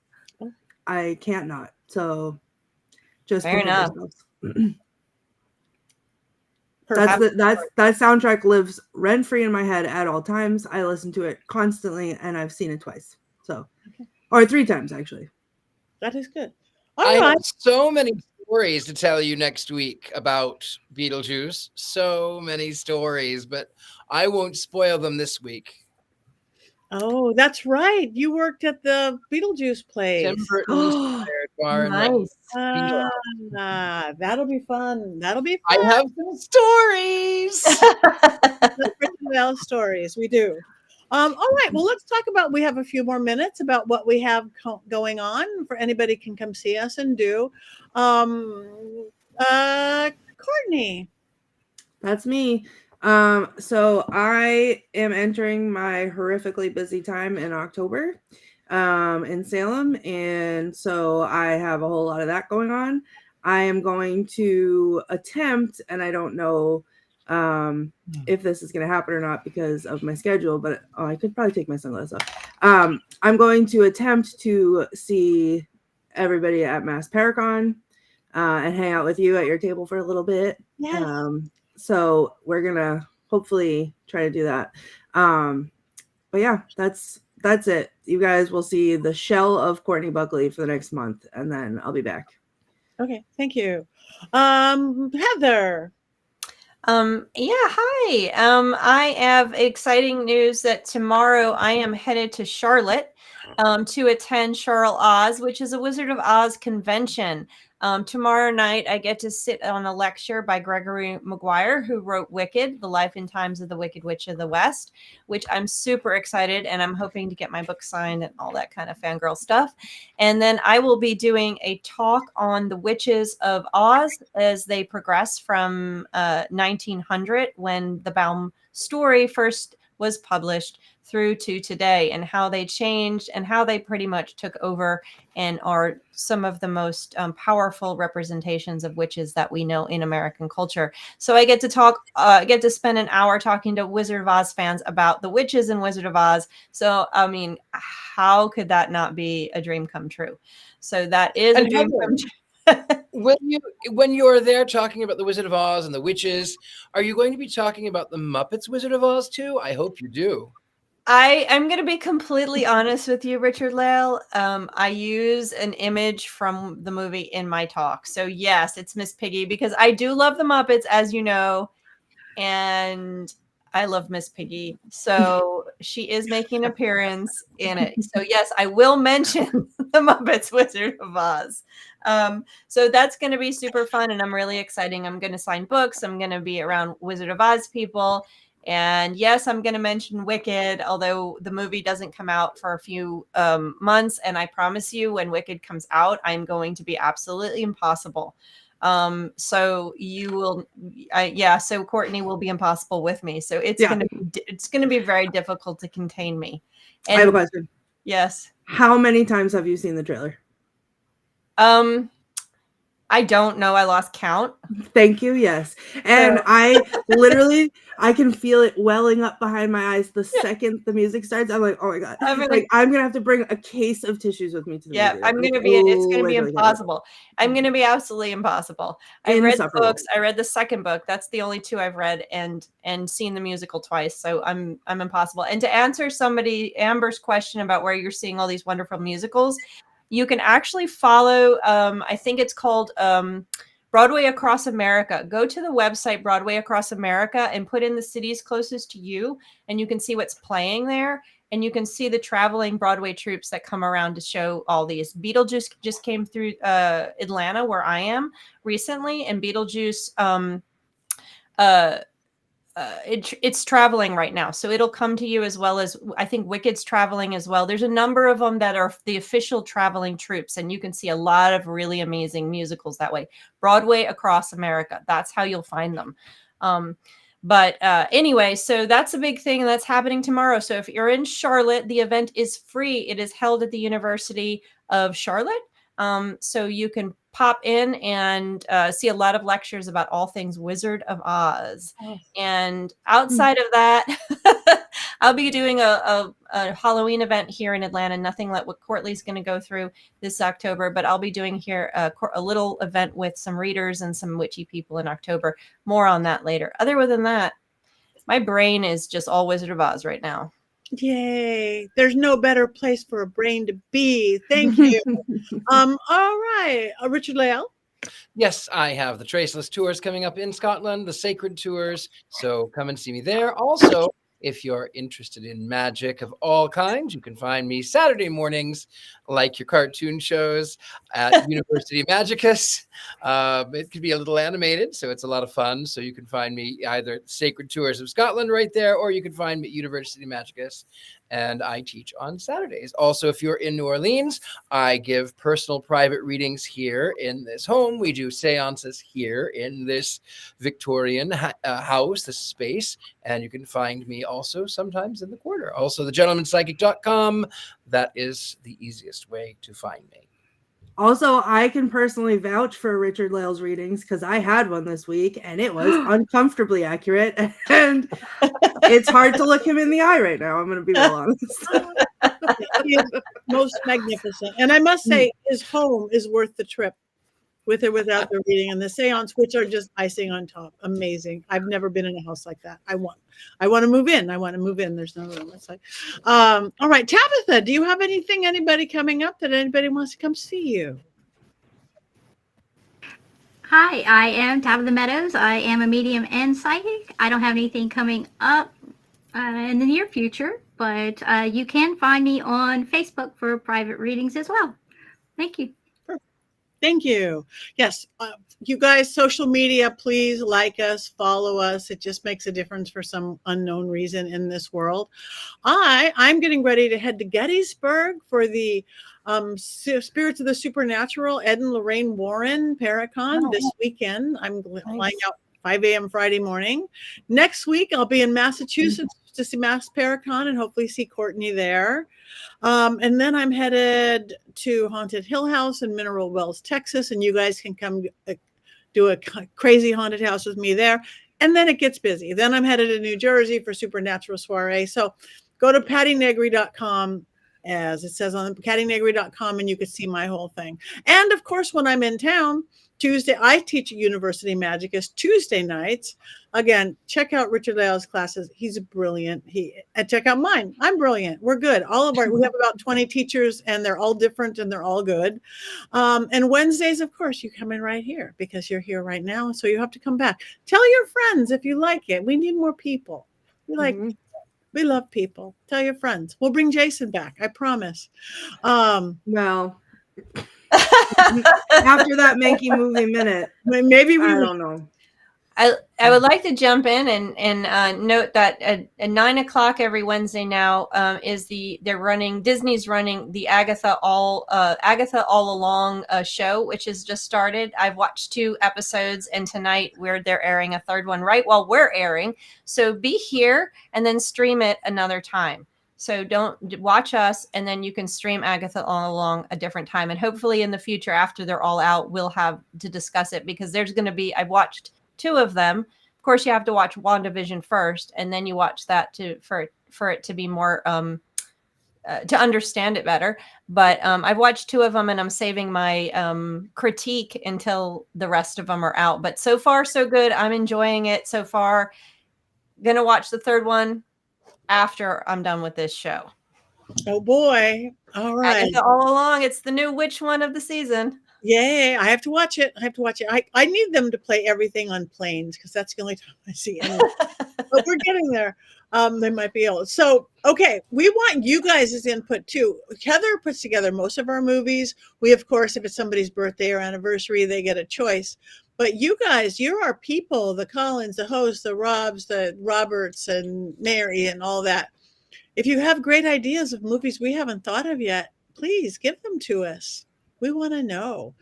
Speaker 2: I can't not. So just
Speaker 3: fair enough.
Speaker 2: That soundtrack lives rent free in my head at all times. I listen to it constantly, and I've seen it twice, or 3 times actually.
Speaker 1: That is good.
Speaker 4: I have so many stories to tell you next week about Beetlejuice. So many stories, but I won't spoil them this week.
Speaker 1: Oh, that's right. You worked at the Beetlejuice place.
Speaker 4: Tim Burton's inspired bar.
Speaker 3: Nice.
Speaker 1: That'll be fun. That'll be fun.
Speaker 4: I have some stories.
Speaker 1: Richard-Lael stories. We do. All right. Well, let's talk about. We have a few more minutes about what we have going on. For anybody can come see us and do. Courtney.
Speaker 2: That's me. So I am entering my horrifically busy time in October, in Salem. And so I have a whole lot of that going on. I am going to attempt, and I don't know, if this is going to happen or not because of my schedule, but I could probably take my sunglasses off. I'm going to attempt to see everybody at Mass Paracon, and hang out with you at your table for a little bit.
Speaker 1: Yes.
Speaker 2: So we're gonna hopefully try to do that. But yeah, that's it. You guys will see the shell of Courtney Buckley for the next month, and then I'll be back.
Speaker 1: Okay, thank you. Heather.
Speaker 3: Hi. I have exciting news that tomorrow I am headed to Charlotte to attend Charles Oz, which is a Wizard of Oz convention. Tomorrow night, I get to sit on a lecture by Gregory Maguire, who wrote Wicked, The Life and Times of the Wicked Witch of the West, which I'm super excited, and I'm hoping to get my book signed and all that kind of fangirl stuff. And then I will be doing a talk on the witches of Oz as they progress from 1900, when the Baum story first was published, through to today, and how they changed and how they pretty much took over and are some of the most powerful representations of witches that we know in American culture. So I get to spend an hour talking to Wizard of Oz fans about the witches in Wizard of Oz. So, I mean, how could that not be a dream come true? So that is a dream come true.
Speaker 4: When you're there talking about the Wizard of Oz and the witches, are you going to be talking about the Muppets Wizard of Oz too? I hope you do.
Speaker 3: I'm going to be completely honest with you, Richard-Lael. I use an image from the movie in my talk. So yes, it's Miss Piggy, because I do love the Muppets, as you know, and I love Miss Piggy. So she is making an appearance in it. So yes, I will mention the Muppets Wizard of Oz. So that's going to be super fun, and I'm really excited. I'm going to sign books. I'm going to be around Wizard of Oz people. And yes, I'm going to mention Wicked, although the movie doesn't come out for a few months. And I promise you, when Wicked comes out, I'm going to be absolutely impossible. So you will, so Courtney will be impossible with me. So it's going to be very difficult to contain me. And
Speaker 2: I have a question.
Speaker 3: Yes.
Speaker 2: How many times have you seen the trailer?
Speaker 3: I don't know. I lost count.
Speaker 2: Thank you. Yes. And I literally, I can feel it welling up behind my eyes the second the music starts. I'm like, oh my God. I'm going to have to bring a case of tissues with me to the movie.
Speaker 3: I'm going to be, it's going to be impossible. I'm going to be absolutely impossible. I read the books. I read the second book. That's the only two I've read and seen the musical twice. So I'm impossible. And to answer Amber's question about where you're seeing all these wonderful musicals, you can actually follow, I think it's called Broadway Across America. Go to the website Broadway Across America and put in the cities closest to you, and you can see what's playing there. And you can see the traveling Broadway troops that come around to show all these. Beetlejuice just came through Atlanta, where I am recently, and Beetlejuice it's traveling right now, so it'll come to you, as well as I think Wicked's traveling as well. There's a number of them that are the official traveling troops, and you can see a lot of really amazing musicals that way. Broadway Across America, that's how you'll find them. But anyway, so that's a big thing that's happening tomorrow. So if you're in Charlotte, the event is free. It is held at the University of Charlotte. So you can pop in and see a lot of lectures about all things Wizard of Oz. Oh. And outside of that, I'll be doing a Halloween event here in Atlanta. Nothing like what Courtney's going to go through this October, but I'll be doing here a little event with some readers and some witchy people in October. More on that later. Other than that, my brain is just all Wizard of Oz right now.
Speaker 1: Yay. There's no better place for a brain to be. Thank you. All right. Richard-Lael?
Speaker 4: Yes, I have the Traceless Tours coming up in Scotland, the Sacred Tours. So come and see me there. Also, if you're interested in magic of all kinds, you can find me Saturday mornings, like your cartoon shows, at University Magicus. It could be a little animated, so it's a lot of fun. So you can find me either at Sacred Tours of Scotland right there, or you can find me at University Magicus. And I teach on Saturdays. Also, if you're in New Orleans, I give personal private readings here in this home. We do seances here in this Victorian house, this space. And you can find me also sometimes in the quarter. Also, thegentlemanpsychic.com. That is the easiest way to find me.
Speaker 2: Also, I can personally vouch for Richard-Lael's readings because I had one this week and it was uncomfortably accurate. And it's hard to look him in the eye right now. I'm going to be real honest.
Speaker 1: He is most magnificent. And I must say, his home is worth the trip, with or without the reading and the seance, which are just icing on top. Amazing. I've never been in a house like that. I want to move in. There's no room. It's like, all right, Tabitha, do you have anybody coming up that anybody wants to come see you?
Speaker 5: Hi, I am Tabitha Meadows. I am a medium and psychic. I don't have anything coming up in the near future, but you can find me on Facebook for private readings as well. Thank you.
Speaker 1: Thank you. Yes, you guys, social media, please like us, follow us. It just makes a difference for some unknown reason in this world. I'm getting ready to head to Gettysburg for the Spirits of the Supernatural, Ed and Lorraine Warren Paracon this weekend. I'm flying out 5 a.m. Friday morning. Next week, I'll be in Massachusetts to see Mass Paracon and hopefully see Courtney there. And then I'm headed to Haunted Hill House in Mineral Wells, Texas, and you guys can come do a crazy haunted house with me there. And then it gets busy. Then I'm headed to New Jersey for Supernatural Soiree. So go to pattinegri.com, as it says on pattinegri.com, and you can see my whole thing. And of course, when I'm in town, Tuesday, I teach at University Magicus Tuesday nights. Again, check out Richard-Lael's classes. He's brilliant. And check out mine. I'm brilliant. We're good. We have about 20 teachers, and they're all different and they're all good. And Wednesdays, of course, you come in right here because you're here right now. So you have to come back. Tell your friends if you like it. We need more people. We love people. Tell your friends. We'll bring Jason back. I promise.
Speaker 2: Well, after that Mankey movie minute,
Speaker 1: maybe we
Speaker 2: I don't know.
Speaker 3: I would like to jump in and note that at 9:00 every Wednesday now Disney's running the Agatha All Along show, which has just started. I've watched 2 episodes, and tonight they're airing a third one right while we're airing. So be here and then stream it another time. So don't watch us, and then you can stream Agatha All Along a different time. And hopefully in the future, after they're all out, we'll have to discuss it, because there's going to be, I've watched 2 of them. Of course, you have to watch WandaVision first, and then you watch that for it to be more to understand it better. But I've watched 2 of them, and I'm saving my critique until the rest of them are out. But so far, so good. I'm enjoying it so far. Gonna watch the third one after I'm done with this show.
Speaker 1: Oh boy. All right.
Speaker 3: Agatha All Along. It's the new witch one of the season.
Speaker 1: Yay. I have to watch it. I need them to play everything on planes, because that's the only time I see it. But we're getting there. They might be able. So, okay. We want you guys' input too. Heather puts together most of our movies. We, of course, if it's somebody's birthday or anniversary, they get a choice. But you guys, you're our people, the Collins, the hosts, the Robs, the Roberts, and Mary, and all that. If you have great ideas of movies we haven't thought of yet, please give them to us. We want to know.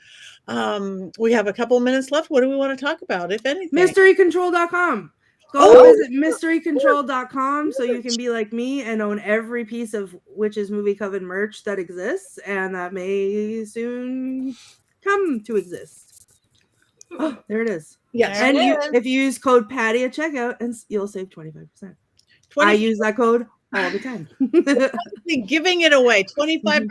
Speaker 1: We have a couple minutes left. What do we want to talk about, if anything?
Speaker 2: Mysterycontrol.com. Go visit mysterycontrol.com so you can be like me and own every piece of Witches Movie Coven merch that exists and that may soon come to exist. Oh, there it is.
Speaker 1: Yes.
Speaker 2: And if you use code Patty at checkout, and you'll save 25%. I use that code all the time.
Speaker 1: Giving it away, 25%.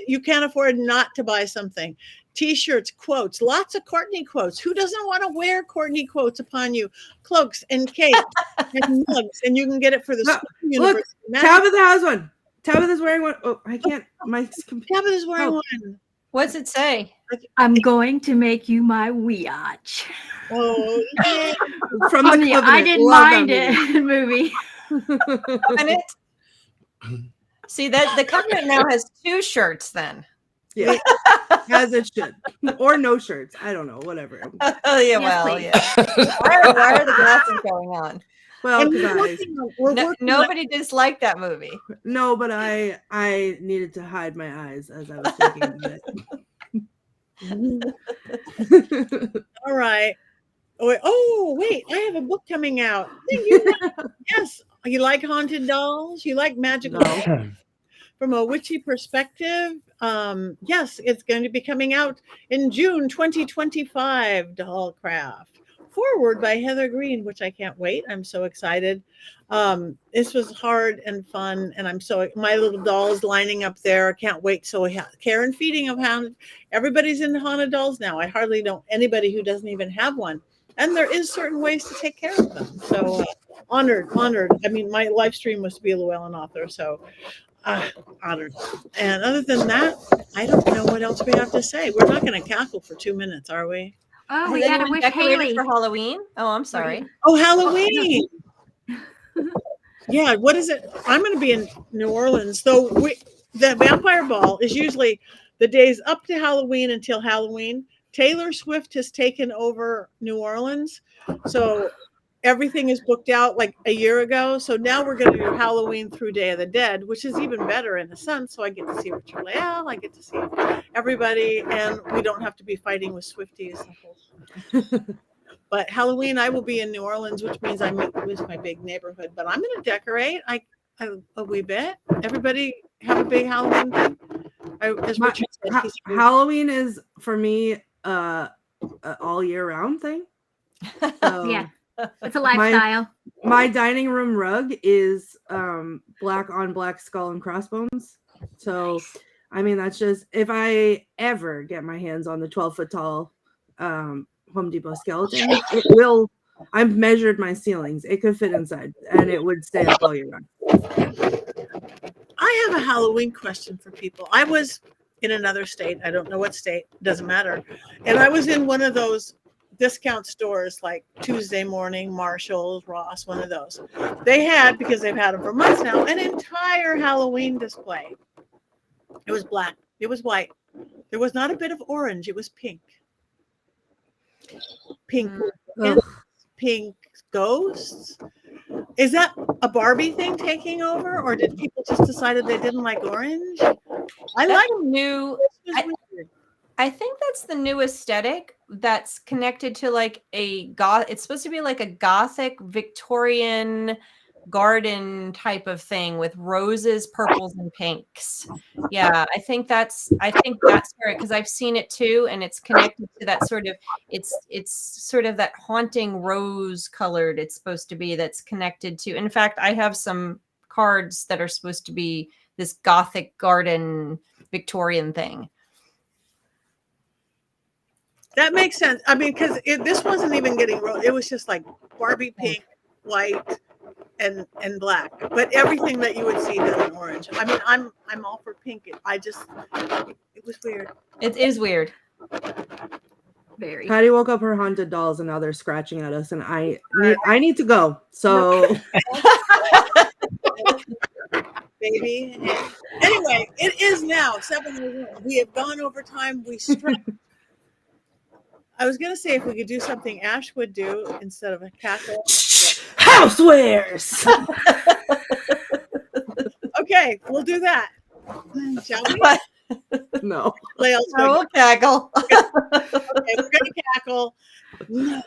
Speaker 1: You can't afford not to buy something. T-shirts, quotes, lots of Courtney quotes. Who doesn't want to wear Courtney quotes upon you? Cloaks and capes and mugs, and you can get it for the school
Speaker 2: Look, Tabitha has one. Tabitha's wearing one. Oh, I can't.
Speaker 1: Tabitha's wearing one.
Speaker 3: What's it say?
Speaker 5: I'm going to make you my weotch.
Speaker 1: Oh, yeah.
Speaker 2: From the Covenant.
Speaker 5: I didn't mind it movie.
Speaker 3: Covenant. See that the Covenant now has 2 shirts then.
Speaker 2: Yeah, as it should, or no shirts. I don't know, whatever.
Speaker 3: Oh yeah, well, yeah. Why are the glasses going on?
Speaker 2: Well,
Speaker 3: nobody disliked that movie.
Speaker 2: No, but I needed to hide my eyes as I was thinking of it.
Speaker 1: All right. Oh, wait, I have a book coming out. Yes. You like haunted dolls? You like magical dolls? From a witchy perspective, yes, it's going to be coming out in June 2025, Dollcraft. Forward by Heather Greene, which I can't wait. I'm so excited. This was hard and fun, and my little doll is lining up there. I can't wait. So care and feeding of haunted. Everybody's into haunted dolls now. I hardly know anybody who doesn't even have one. And there is certain ways to take care of them. So honored. I mean, my live stream was to be a Llewellyn author, so honored. And other than that, I don't know what else we have to say. We're not going to cackle for 2 minutes, are we?
Speaker 5: Oh, we gotta wish Haley
Speaker 3: for Halloween. Oh, I'm sorry.
Speaker 1: Oh, Halloween. Yeah, what is it? I'm going to be in New Orleans. So the Vampire Ball is usually the days up to Halloween until Halloween. Taylor Swift has taken over New Orleans. So everything is booked out like a year ago. So now we're going to do Halloween through Day of the Dead, which is even better in a sense. So I get to see Richard-Lael. I get to see everybody. And we don't have to be fighting with Swifties. But Halloween, I will be in New Orleans, which means I miss my big neighborhood. But I'm going to decorate a wee bit. Everybody have a big Halloween thing.
Speaker 2: Halloween is, for me, all year round thing. So
Speaker 5: yeah. It's a lifestyle.
Speaker 2: My dining room rug is black on black skull and crossbones. So, nice. I mean, that's just, if I ever get my hands on the 12-foot tall Home Depot skeleton, it will, I've measured my ceilings. It could fit inside and it would stay up all year round.
Speaker 1: I have a Halloween question for people. I was in another state. I don't know what state. Doesn't matter. And I was in one of those discount stores like Tuesday Morning, Marshall's, Ross, one of those. They had, because they've had them for months now, an entire Halloween display. It was black. It was white. There was not a bit of orange. It was pink. Pink. pink ghosts. Is that a Barbie thing taking over, or did people just decided they didn't like orange? I
Speaker 3: That's
Speaker 1: like
Speaker 3: a new.
Speaker 1: this was weird.
Speaker 3: I think that's the new aesthetic that's connected to like a goth. It's supposed to be like a gothic Victorian garden type of thing with roses, purples, and pinks. Yeah, I think that's where, because I've seen it too, and it's connected to that sort of it's sort of that haunting rose colored. It's supposed to be that's connected to. In fact, I have some cards that are supposed to be this gothic garden Victorian thing.
Speaker 1: That makes sense. I mean, because this wasn't even getting rolled. It was just like Barbie pink, white, and black. But everything that you would see done in orange. I mean, I'm all for pink. It was weird.
Speaker 3: It is weird.
Speaker 5: Very.
Speaker 2: Patty woke up her haunted dolls, and now they're scratching at us, and I need to go. So,
Speaker 1: Baby. Anyway, it is now 7:01. We have gone over time. We struck. I was gonna say if we could do something Ash would do instead of a cackle.
Speaker 2: housewares.
Speaker 1: Okay, we'll do that. Shall we?
Speaker 2: No.
Speaker 1: Lael's
Speaker 3: I will cackle.
Speaker 1: Okay, we're gonna cackle. One.